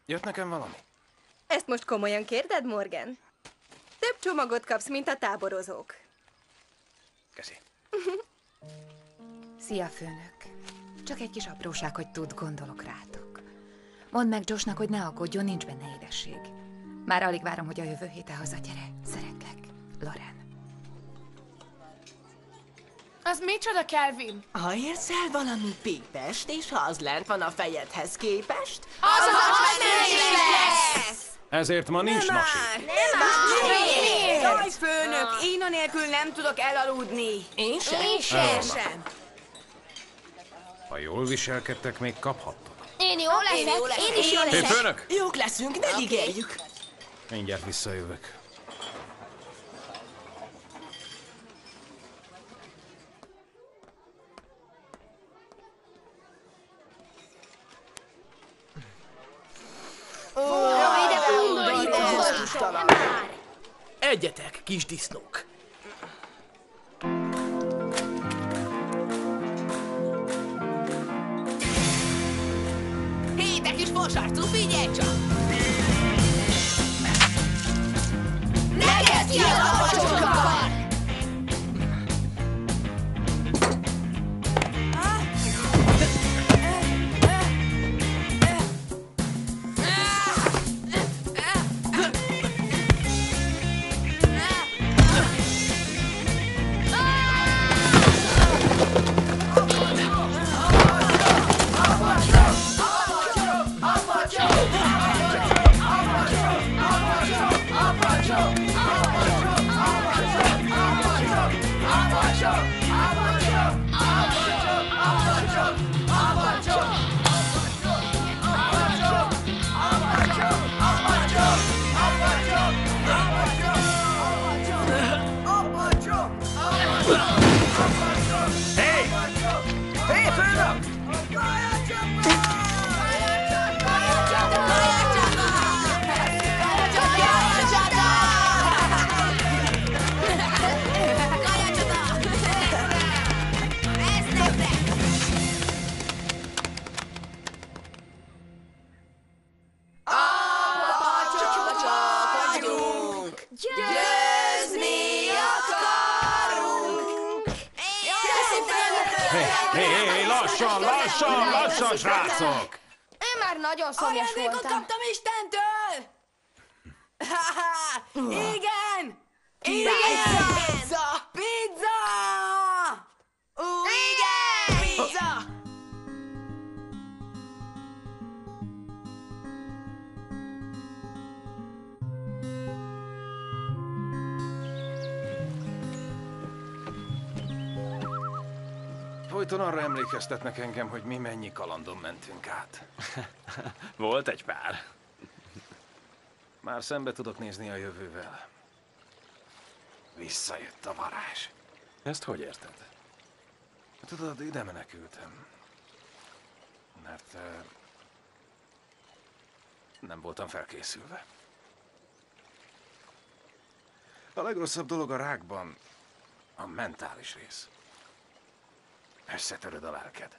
Jött nekem valami? Ezt most komolyan kérded, Morgan? Több csomagot kapsz, mint a táborozók. Köszi. Szia, főnök. Csak egy kis apróság, hogy tud, gondolok rátok. Mondd meg Joshnak, hogy ne aggódjon, nincs benne édesség. Már alig várom, hogy a jövő héten hazagyere. Szeretlek. Loren. Az micsoda, Kelvin? Ha érsz el valami pépest, és ha az lent van a fejedhez képest, Az lesz! Ezért ma nincs masi. Jaj, főnök, én anélkül nem tudok elaludni. Én sem. sem. Ha jól viselkedtek, még kaphattok. Én jó leszek, én is jó leszek. Főnök! Jók leszünk, ne ígérjük. Mindjárt visszajövök. Egyetek, kis disznók! Hé, te kis fosarcú, figyelj csak! Neked ki az apacsokkal! Lassan, srácok! Én már nagyon szomjas voltam. Kaptam Istentől! Igen! Igen! Pizza! Pizza! Igen! Pizza! Folyton arra emlékeztetnek engem, hogy mi mennyi kalandon mentünk át. Volt egy pár. Már szembe tudok nézni a jövővel. Visszajött a varázs. Ezt hogy érted? Tudod, ide menekültem. Mert Nem voltam felkészülve. A legrosszabb dolog a rákban a mentális rész. Összetöröd a lelked.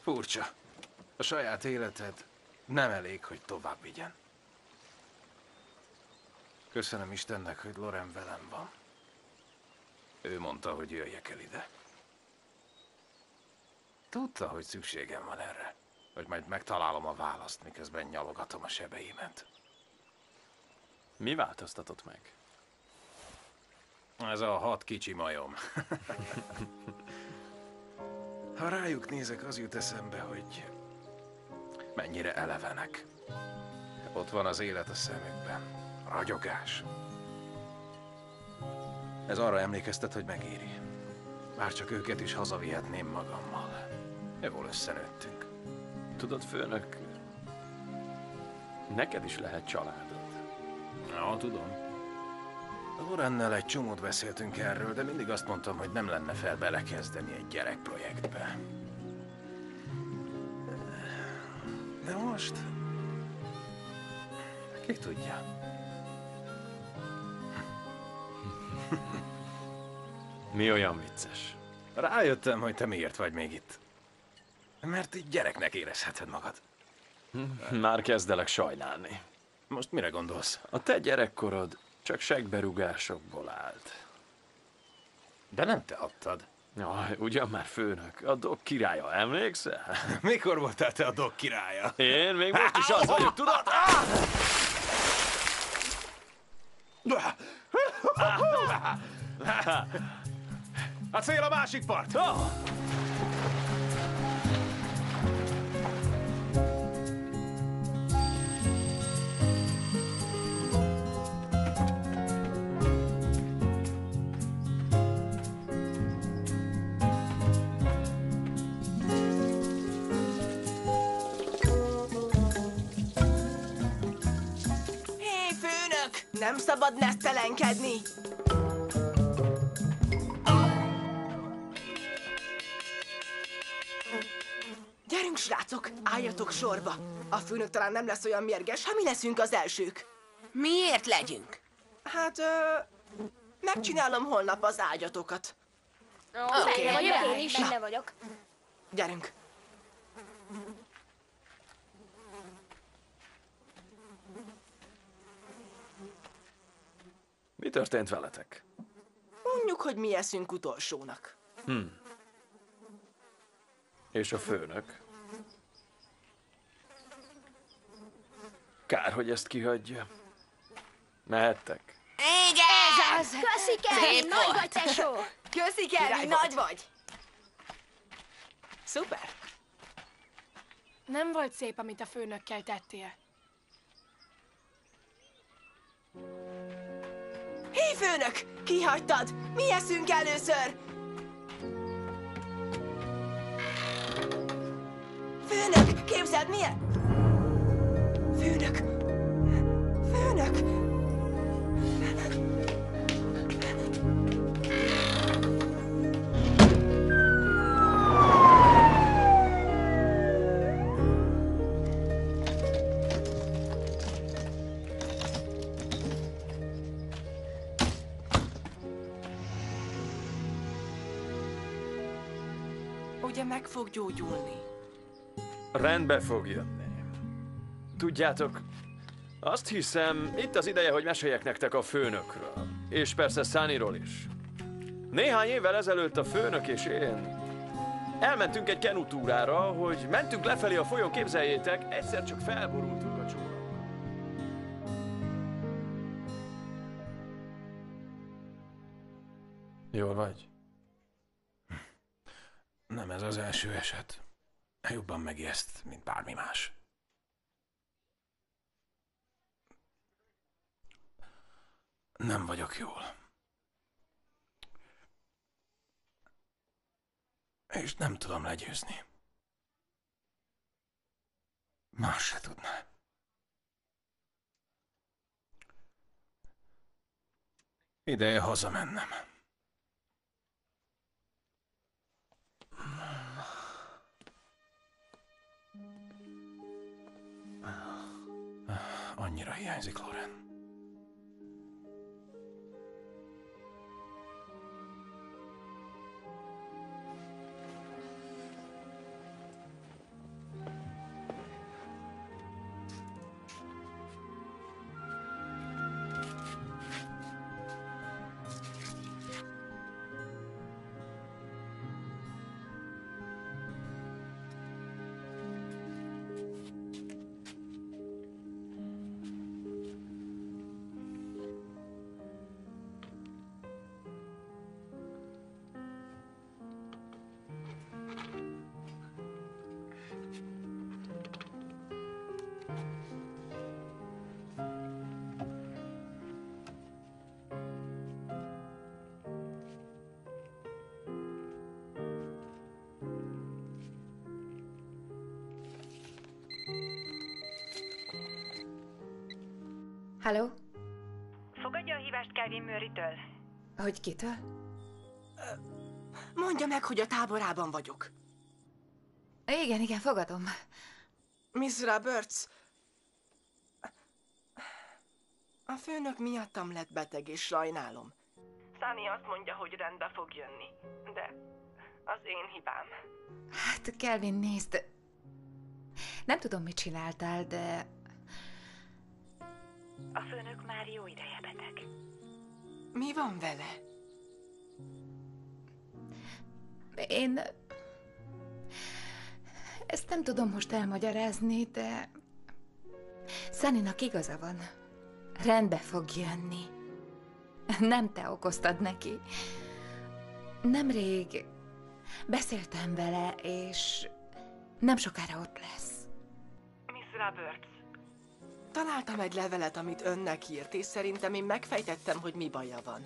Furcsa. A saját életed nem elég, hogy tovább vigyen. Köszönöm Istennek, hogy Loren velem van. Ő mondta, hogy jöjjek el ide. Tudta, hogy szükségem van erre. Hogy majd megtalálom a választ, miközben nyalogatom a sebeimet. Mi változtatott meg? Ez a 6 kicsi majom. Ha rájuk nézek, az jut eszembe, hogy mennyire elevenek. Ott van az élet a szemükben. Ragyogás. Ez arra emlékeztet, hogy megéri. Bárcsak őket is hazavihetném magammal. Jól összenőttünk. Tudod, főnök, neked is lehet családod. Ja, tudom. Lorennel egy csomót beszéltünk erről, de mindig azt mondtam, hogy nem lenne fel belekezdeni egy gyerekprojektbe. De most... ki tudja? Mi olyan vicces? Rájöttem, hogy te miért vagy még itt. Mert így gyereknek érezheted magad. Már kezdelek sajnálni. Most mire gondolsz? A te gyerekkorod csak segberugásokból állt. De nem te adtad. Jaj, ugyan már főnök, a Dog királya, emlékszel? Mikor voltál te a Dog királya? Én még most is az vagyok, tudod? A cél a másik part! Hé, főnök! Nem szabad nesztelenkedni! Gyerünk, srácok, álljatok sorba! A főnök talán nem lesz olyan mérges, ha mi leszünk az elsők. Miért legyünk? Hát, megcsinálom holnap az ágyatokat. Oké. Benne vagyok én is. Na, Benne vagyok. gyerünk. Mi történt veletek? Mondjuk, hogy mi eszünk utolsónak. És a főnök? Kár, hogy ezt kihagyja. Mehettek. Igen! Ez az! Köszi, Kevin! Szép Nagy volt. vagy, tesó! Köszi, Király Kevin, vagy. nagy vagy! Szuper! Nem volt szép, amit a főnökkel tettél. Hé, főnök! Kihagytad! Mi eszünk először! Főnök! Képzeld, milyen... Főnök! Főnök! Ugye meg fog gyógyulni? Rendbe fog jönni. Tudjátok, azt hiszem, itt az ideje, hogy meséljek nektek a főnökről. És persze Sunnyról is. Néhány évvel ezelőtt a főnök és én elmentünk egy kenutúrára, hogy mentünk lefelé a folyón, képzeljétek, egyszer csak felborultunk a csónakba. Jól vagy? Nem ez az első eset. Jobban megijeszt, mint bármi más. Nem vagyok jól. És nem tudom legyőzni. Más se tudná. Ideje hazamennem. Annyira hiányzik, Lauren. Halló? Fogadja a hívást Calvin Murray-től. Hogy kitől? Mondja meg, hogy a táborában vagyok. Igen, fogadom. Miss Roberts, a főnök miattam lett beteg, és sajnálom. Sunny azt mondja, hogy rendbe fog jönni, de az én hibám. Hát, Calvin, nézd. Nem tudom, mit csináltál, de... A főnök már jó ideje beteg. Mi van vele? Én... Ezt nem tudom most elmagyarázni, de... Sunnynak igaza van. Rendbe fog jönni. Nem te okoztad neki. Nemrég beszéltem vele, és nem sokára ott lesz. Miss Roberts, találtam egy levelet, amit önnek írt, és szerintem én megfejtettem, hogy mi baja van.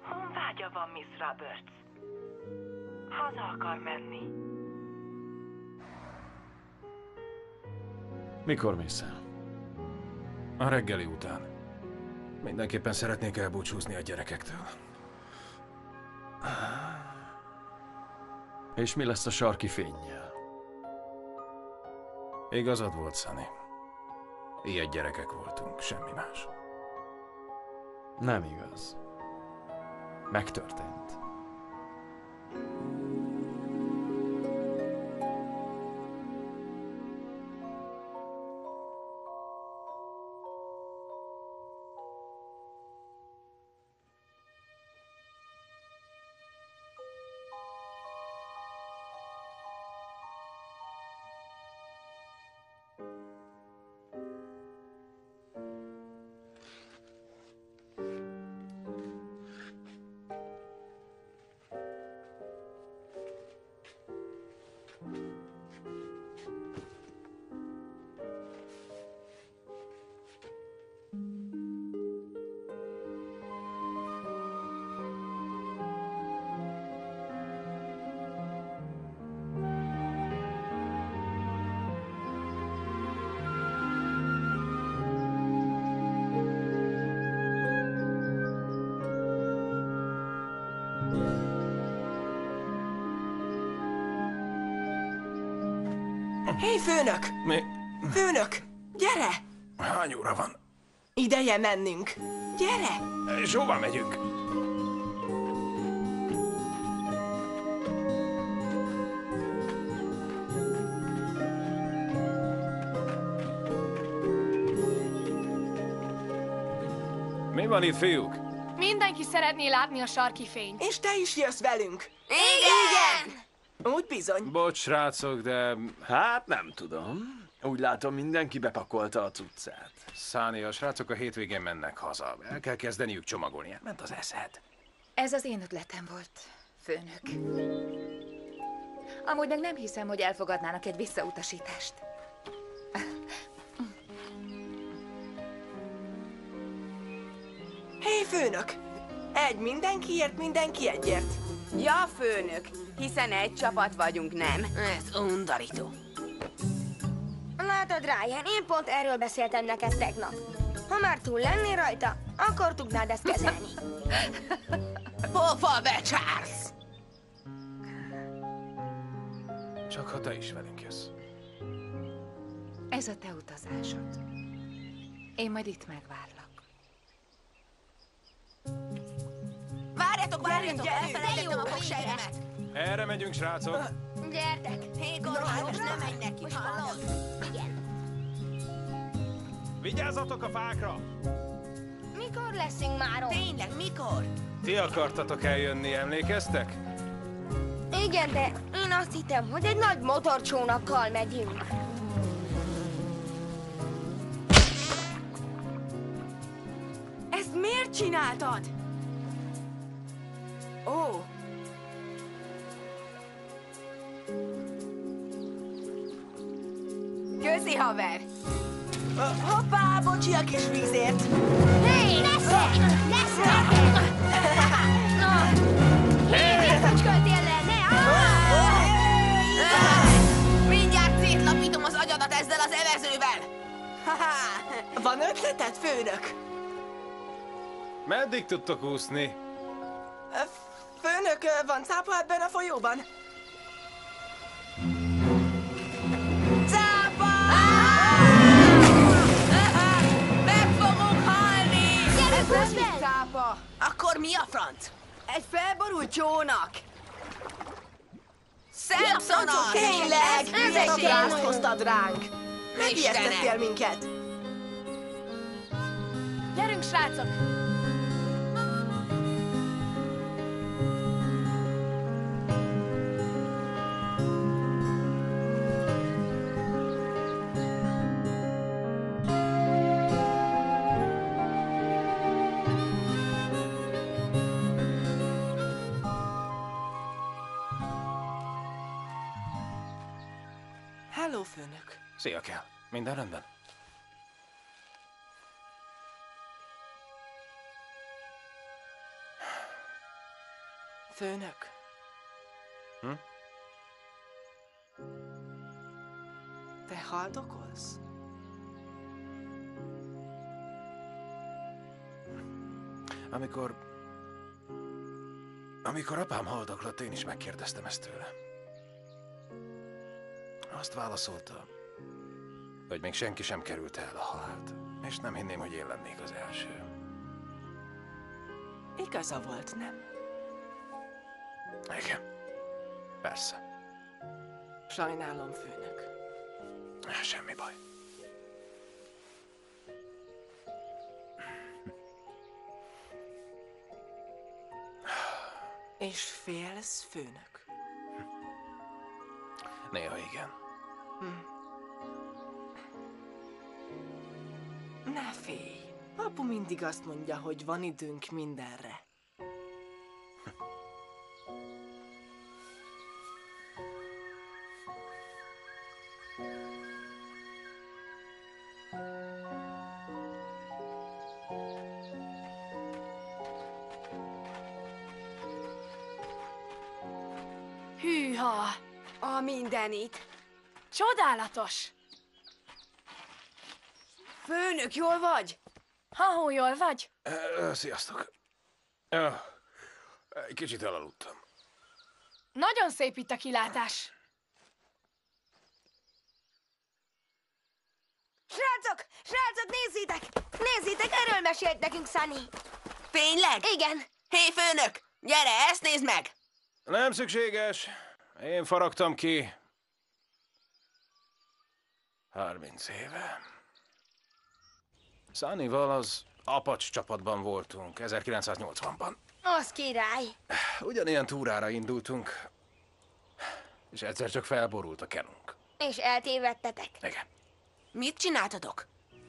Honvágya van, Miss Roberts. Haza akar menni. Mikor mész el? A reggeli után. Mindenképpen szeretnék elbúcsúzni a gyerekektől. És mi lesz a sarki fénnyel? Igazad volt, Sunny. Ilyen gyerekek voltunk, semmi más. Nem igaz. Megtörtént. Hé, főnök! Mi? Főnök, gyere! Hány óra van? Ideje mennünk. Gyere! És hova megyünk? Mi van itt, fiúk? Mindenki szeretné látni a sarki fényt. És te is jössz velünk. Igen! Úgy bizony. Bocs, srácok, de... Hát nem tudom. Úgy látom, mindenki bepakolta a cuccát. Sunny, a srácok a hétvégén mennek haza. El kell kezdeniük csomagolni. Elment az eszed. Ez az én ötletem volt, főnök. Amúgy meg nem hiszem, hogy elfogadnának egy visszautasítást. Hé, főnök! Egy mindenkiért, mindenki egyért. Ja, főnök, hiszen egy csapat vagyunk, nem? Ez undorító. Látod, Ryan, én pont erről beszéltem neked tegnap. Ha már túl lennél rajta, akkor tudnád ezt kezelni. Pofa becsársz! Csak ha te is velünk jössz. Ez a te utazásod. Én majd itt megvárlak. Várjatok, elfelejtettem a fogsejtemet. Erre megyünk, srácok. Gyertek! Hé, kormányos, nem menj neki, hallod? Igen. Vigyázzatok a fákra! Mikor leszünk már ott? Tényleg, mikor? Ti akartatok eljönni, emlékeztek? Igen, de én azt hittem, hogy egy nagy motorcsónakkal megyünk. Ezt miért csináltad? Ó. Köszi, haver! Hoppá, bocsi a kis vízért! Hé, nesze! Hé, miért pöcsköltél le? Mindjárt szétlapítom az agyadat ezzel az evezővel! Van ötleted, főnök? Meddig tudtok úszni? Főnök, van cápa ebben a folyóban? Cápa! Meg fogunk halni! Ez nem is cápa! Akkor mi a franc? Egy felborult csónak! Samsonos! Tényleg! Milyen gázt hoztad ránk! Megijesztettél Istenem! minket! Gyerünk, srácok! Hello, főnök. Szia, kell. Minden rendben? Főnök. Hm? Te haldokolsz? Amikor apám haldoklott, én is megkérdeztem ezt tőle. Azt válaszolta, hogy még senki sem került el a halált, és nem hinném, hogy én lennék az első. Igaza volt, nem? Igen. Persze. Sajnálom, főnök. Semmi baj. És félsz, főnök? Néha igen. Ne félj. Apu mindig azt mondja, hogy van időnk mindenre. Hűha! A mindenit. Csodálatos! Főnök, jól vagy? Ha, jól vagy? Sziasztok. Egy kicsit elaludtam. Nagyon szép itt a kilátás. Srácok, nézzétek, erről mesélt nekünk Sunny. Tényleg? Igen. Hé, főnök! Gyere, ezt nézd meg! Nem szükséges. Én faragtam ki. 30 éve. Sunnyval az Apache csapatban voltunk 1980-ban. Az király. Ugyanilyen túrára indultunk, és egyszer csak felborult a kenunk. És eltévedtetek. Igen. Mit csináltatok?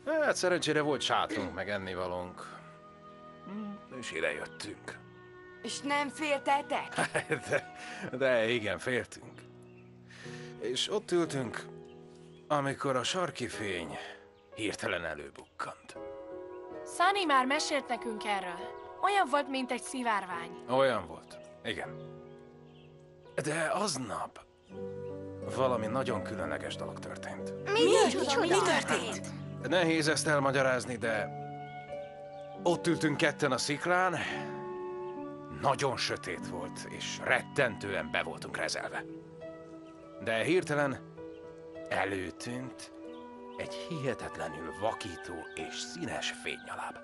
Hát szerencsére volt sátrunk, meg ennivalónk. És ide jöttünk. És nem féltetek? De igen, féltünk. És ott ültünk, amikor a sarki fény hirtelen előbukkant. Sunny már mesélt nekünk erről. Olyan volt, mint egy szivárvány. Olyan volt, igen. De aznap valami nagyon különleges dolog történt. Mi történt? Nehéz ezt elmagyarázni, de ott ültünk ketten a sziklán, nagyon sötét volt, és rettentően be voltunk rezelve. De hirtelen előtűnt egy hihetetlenül vakító és színes fénynyaláb.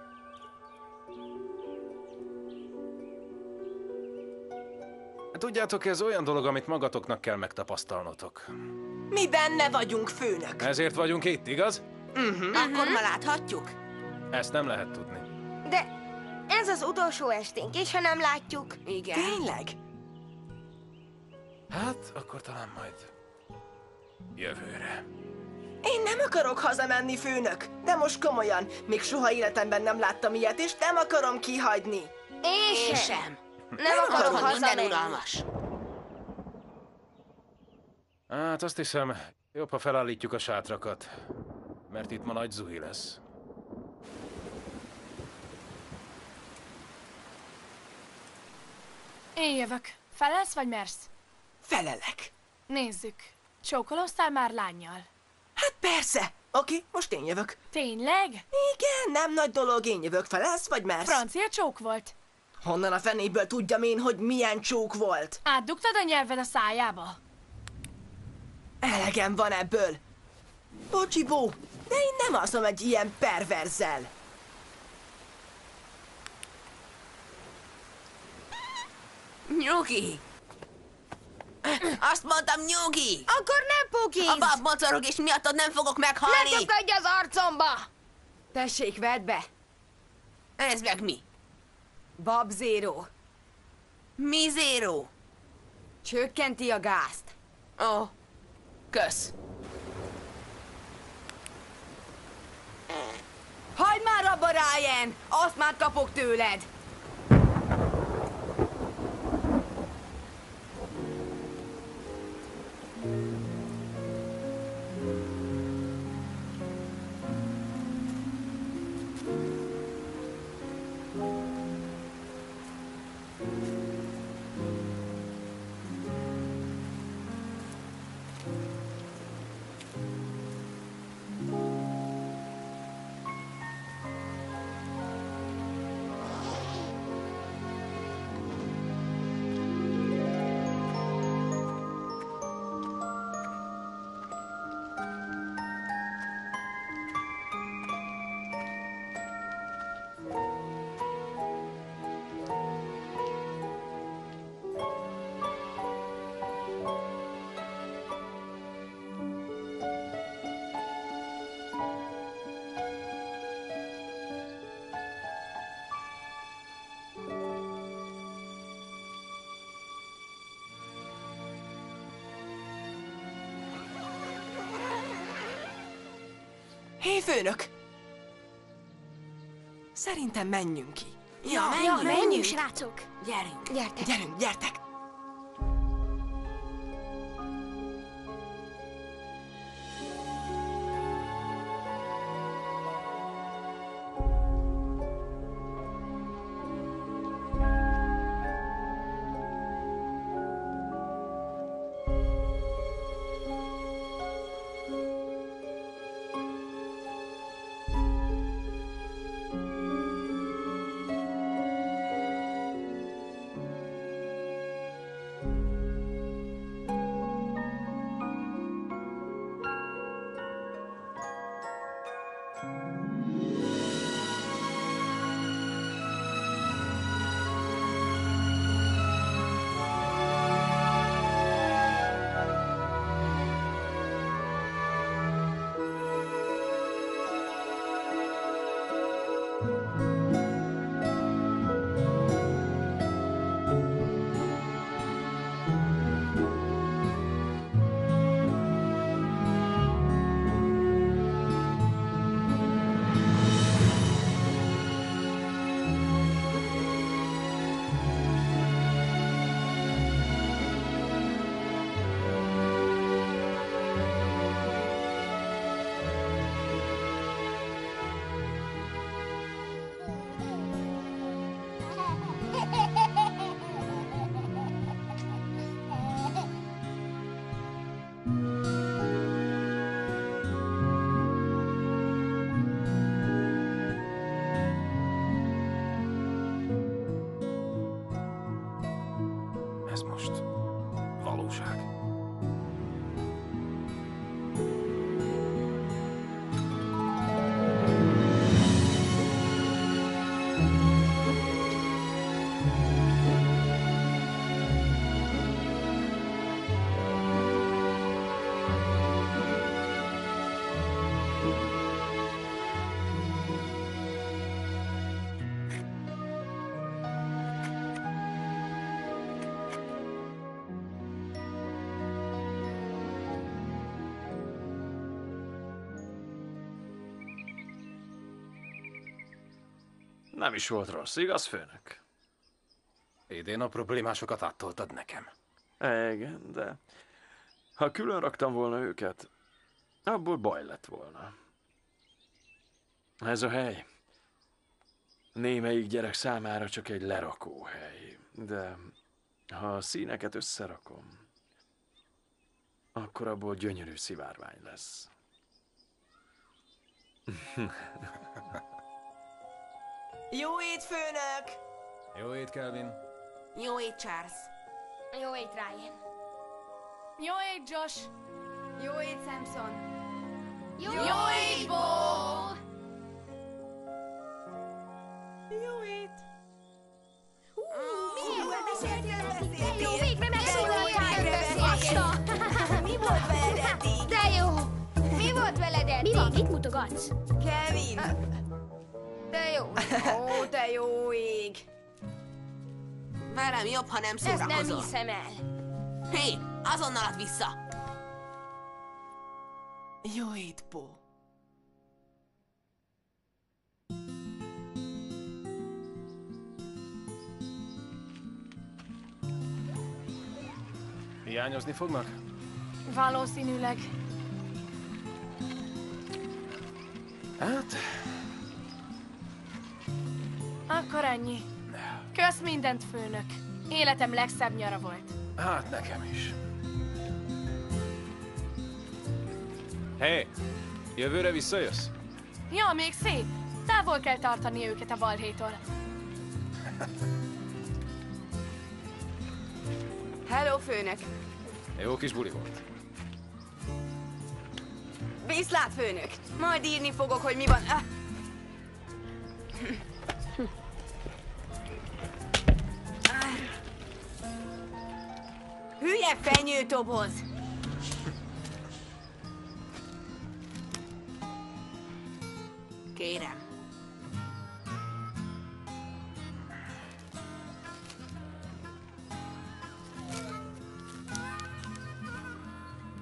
Tudjátok, ez olyan dolog, amit magatoknak kell megtapasztalnotok. Mi benne vagyunk, főnök. Ezért vagyunk itt, igaz? Akkor ma láthatjuk? Ezt nem lehet tudni. De ez az utolsó esténk, és ha nem látjuk... Igen. Tényleg? Hát, akkor talán majd jövőre. Én nem akarok hazamenni, főnök. De most komolyan, még soha életemben nem láttam ilyet, és nem akarom kihagyni. Én sem. Nem akarok Otthon minden hazamenni. uralmas. Hát azt hiszem, jobb, ha felállítjuk a sátrakat, mert itt ma nagy zuhi lesz. Én jövök. Felelsz, vagy mersz? Felelek. Nézzük. Csókolóztál már lánnyal? Hát persze. Oké, most én jövök. Tényleg? Igen, nem nagy dolog, én jövök. Felelsz, vagy mersz? Francia csók volt. Honnan a fenéből tudjam én, hogy milyen csók volt? Átdugtad a nyelved a szájába? Elegem van ebből. Bocsi, Bó, de én nem alszom egy ilyen perverzel. Nyugi! Azt mondtam, nyugi! Akkor nem pukiz! A bab mocorog, és miattad nem fogok meghalni! Ne csukadj az arcomba! Tessék, vedd be! Ez meg mi? Bab Zero. Mi Zero? Csökkenti a gázt. Ó, kösz. Hagyd már abba, Ryan! Azt már kapok tőled! Hé, főnök! Szerintem menjünk ki. Ja, menjünk, srácok! Gyerünk! Gyertek! Gyerünk, gyertek! Nem is volt rossz, igaz, főnök? Idén a problémásokat áttoltad nekem. Igen, de ha külön raktam volna őket, abból baj lett volna. Ez a hely némelyik gyerek számára csak egy lerakóhely, de ha a színeket összerakom, akkor abból gyönyörű szivárvány lesz. Jó ét, főnök! Jó ét, Kelvin. Jó ét, Charles. Jó ét, Ryan. Jó ét, Josh! Jó ét, Samson. Jó ét, Bo! Jó ét! Jó, végre megszólaltál! Mi volt veled eddig? De jó! Mi volt veled eddig? Mi van? Mit mutogatsz? Kevin! De jó! Ó, te jó ég! Velem jobb, ha nem Ezt nem szórakozol. hiszem el. Hé, azonnal add vissza! Jó ét, Bo. Hiányozni fognak? Valószínűleg. Hát, Akkor ennyi. Kösz mindent, főnök. Életem legszebb nyara volt. hát nekem is. Hé, jövőre visszajössz? Ja, még szép. Távol kell tartani őket a balhétól. Hello, főnök! Jó kis buli volt. Viszlát, főnök! Majd írni fogok, hogy mi van. Ah. Hülye fenyőtoboz! Kérem.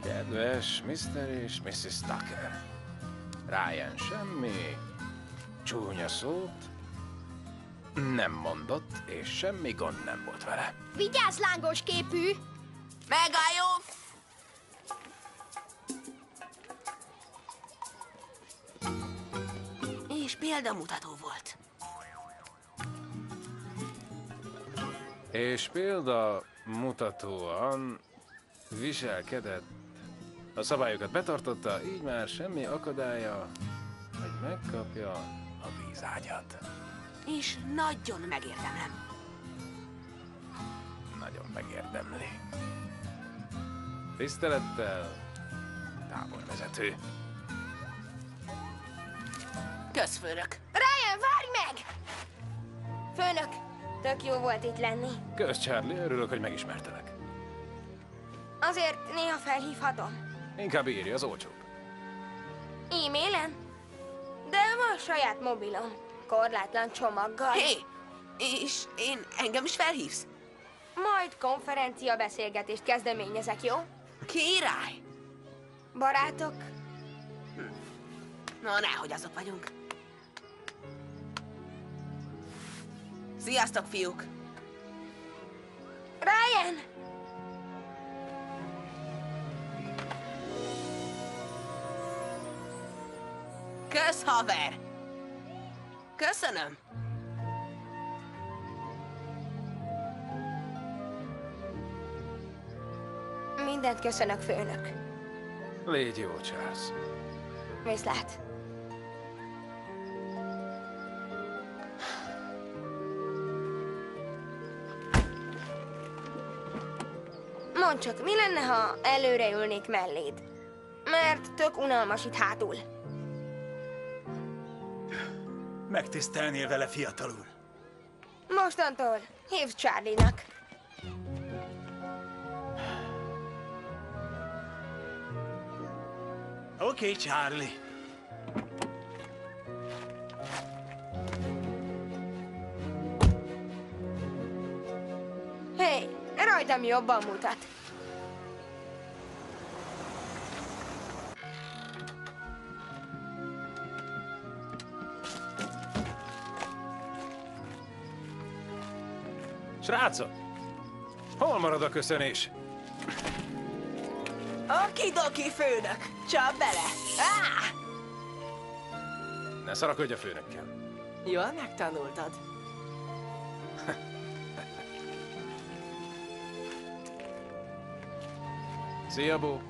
Kedves Mr. és Mrs. Tucker. Ryan semmi csúnya szót nem mondott, és semmi gond nem volt vele. Vigyázz, lángos képű! Megálljon! És példamutató volt. És példa mutatóan viselkedett. A szabályokat betartotta, így már semmi akadálya, hogy megkapja a vízágyat. És nagyon megérdemlem. Nagyon megérdemli. Tisztelettel, táborvezető. Közfőnök. Ryan, várj meg! Főnök, tök jó volt itt lenni. Kösz, Charlie, örülök, hogy megismertelek. Azért néha felhívhatom. Inkább írj, az olcsóbb. E-mailen? De van saját mobilom. Korlátlan csomaggal. Hé, és engem is felhívsz? Majd konferencia beszélgetést kezdeményezek, jó? Király! Barátok? Na, nehogy azok vagyunk. Sziasztok, fiúk! Ryan! Kösz, haver! Köszönöm! Mindent köszönök, főnök. Légy jó, Charles. Viszlát. Mondd csak, mi lenne, ha előre ülnék melléd? Mert tök unalmas itt hátul. Megtisztelnél vele, fiatal úr. Mostantól hívd Charlie-nak. Oké, Charlie. Hé, rajtam jobban mutat. Srácok! Hol marad a köszönés? Okidoki, főnök! Csap bele! Á! Ne szarakodj a főnökkel. Jól megtanultad. Szia, Bó!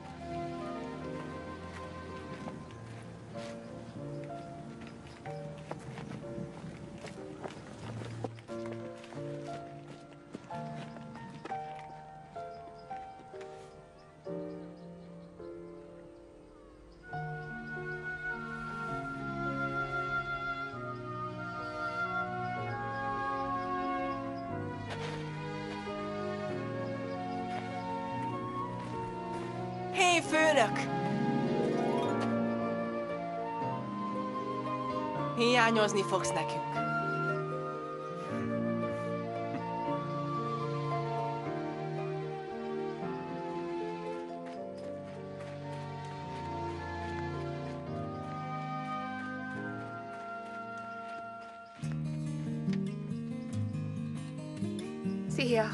Hé, főnök! Hiányozni fogsz nekünk. Szia!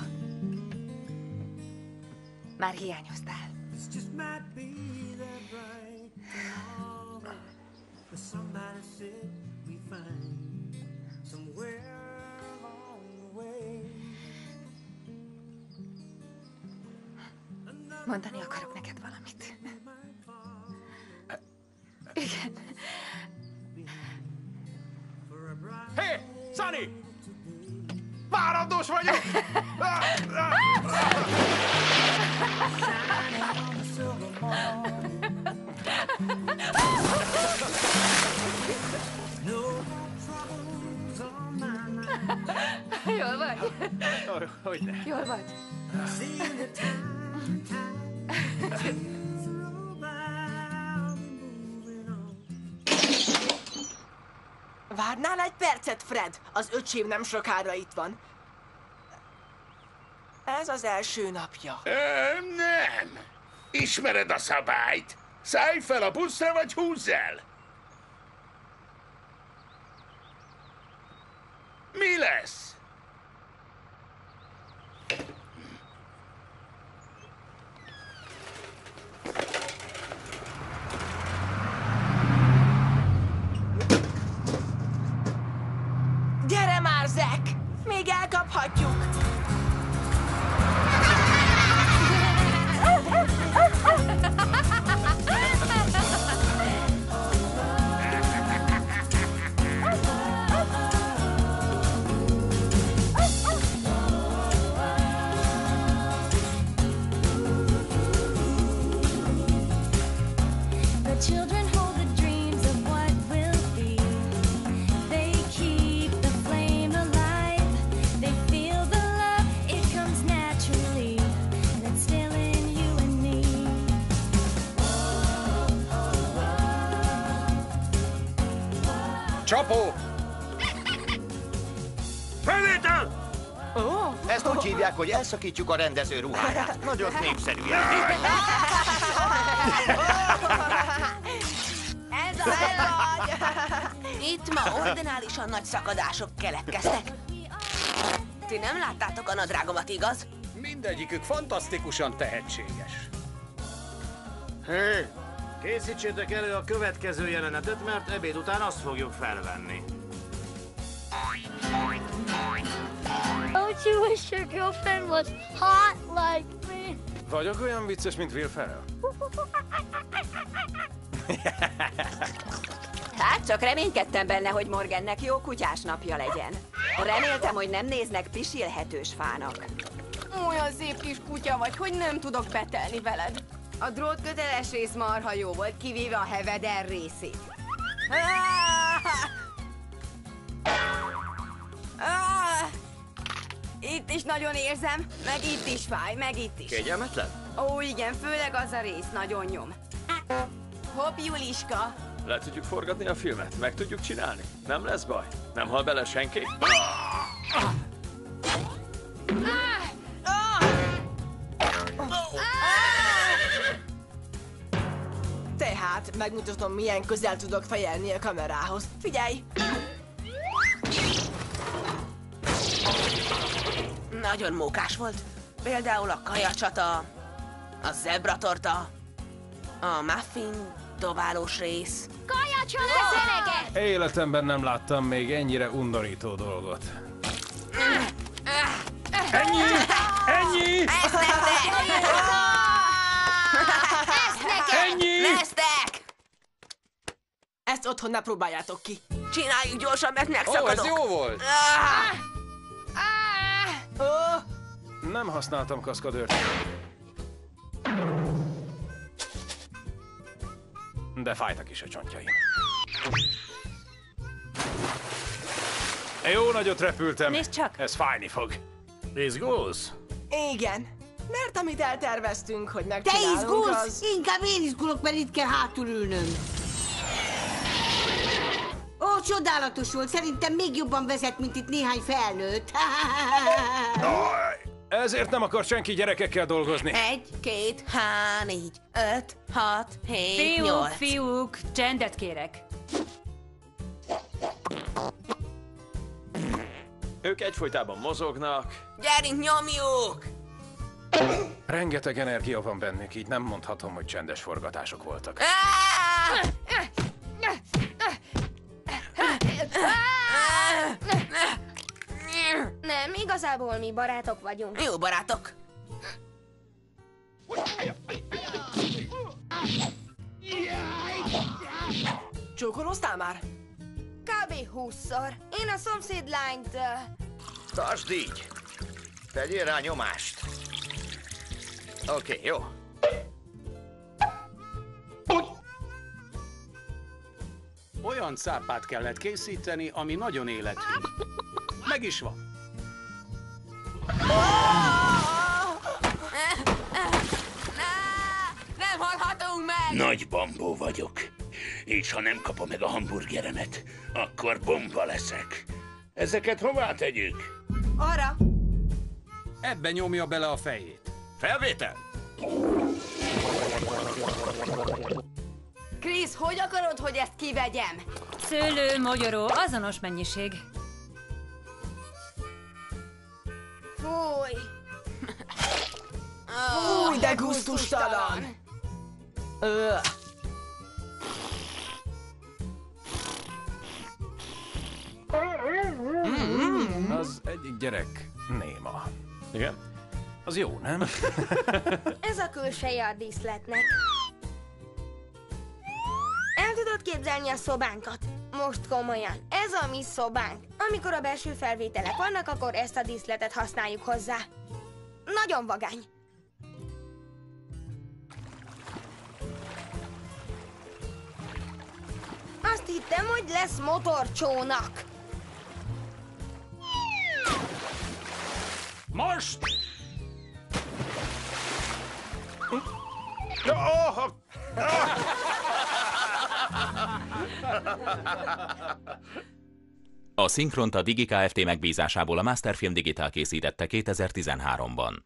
Már hiányoztál. Mondani akarok neked valamit. Igen. Hé, Sunny! Várandós vagyok! Jól vagy? Hogyne. Jól vagy? Várnál egy percet, Fred? Az öcsém nem sokára itt van. Ez az első napja. Nem! Ismered a szabályt! Szállj fel a buszra, vagy húzz el! Mi lesz? Gyere már, Zack! Még elkaphatjuk! The children hold the dreams of what will be. They keep the flame alive. They feel the love, it comes naturally. That's still in you and me. Csapó! Felvétel! Oh. Ezt úgy hívják, hogy elszakítjuk a rendező ruháját. Nagyon népszerű játék. Ez a vagy! Itt ma ordinálisan nagy szakadások keletkeztek. Ti nem láttátok a nadrágomat, igaz? Mindegyikük fantasztikusan tehetséges. Hé, készítsétek elő a következő jelenetet, mert ebéd után azt fogjuk felvenni. Don't you wish your girlfriend was hot like me? Vagyok olyan vicces, mint Will Ferrell? Hát csak reménykedtem benne, hogy Morgannek jó kutyás napja legyen. Reméltem, hogy nem néznek pisilhetős fának. Olyan szép kis kutya vagy, hogy nem tudok betelni veled. A drótköteles rész marha jó volt, kivéve a heveder részét. Itt is nagyon érzem, meg itt is fáj, meg itt is. Kényelmetlen? Ó, igen, főleg az a rész nagyon nyom. Hopp, Juliska! Le tudjuk forgatni a filmet? Meg tudjuk csinálni? Nem lesz baj? Nem hal bele senki? Tehát megmutatom, milyen közel tudok fejelni a kamerához. Figyelj! nagyon mókás volt. Például a kajacsata, a zebratorta, a muffin dobálós rész. Kajacsata! Életemben nem láttam még ennyire undorító dolgot. Ennyi! Ennyi! Ezt nektek! Ennyi! Lesztek! Ezt otthon ne próbáljátok ki. Csináljuk gyorsan, mert megszakadok. ez jó volt. Nem használtam kaszkadőrt. De fájtak is a csontjaim. Jó nagyot repültem. Nézd csak! Ez fájni fog. Izgulsz? Igen. Mert amit elterveztünk, hogy Te megcsinálunk, izgulsz? az... Inkább én izgulok, mert itt kell hátul ülnöm. Ó, csodálatos volt. Szerintem még jobban vezet, mint itt néhány felnőtt. Ezért nem akar senki gyerekekkel dolgozni. 1, 2, 3, 4, 5, 6, 7, 8. Fiúk, csendet kérek. Ők egyfolytában mozognak. Gyerünk, nyomjuk! Rengeteg energia van bennük, így nem mondhatom, hogy csendes forgatások voltak. Nem, igazából mi barátok vagyunk. Jó barátok. Csókolóztál már? Kb. 20-szor. Én a szomszéd lányt... Tartsd így. Tegyél rá nyomást. Oké, jó. Olyan cápát kellett készíteni, ami nagyon élethű. Meg is van. Nem hallhatunk meg! Nagy bambó vagyok, és ha nem kapom meg a hamburgeremet, akkor bomba leszek. Ezeket hová tegyük? Arra! Ebbe nyomja bele a fejét. Felvétel! Krisz, hogy akarod, hogy ezt kivegyem? Szőlő, mogyoró, azonos mennyiség. Fúj! Fúj, de gusztustalan! Az egyik gyerek néma. Igen? Az jó, nem? Ez a külseje a díszletnek. El tudod képzelni a szobánkat? Most komolyan, ez a mi szobánk. Amikor a belső felvételek vannak, akkor ezt a díszletet használjuk hozzá. Nagyon vagány. Azt hittem, hogy lesz motorcsónak. Most! A szinkront a Digi Kft. Megbízásából a Masterfilm Digital készítette 2013-ban.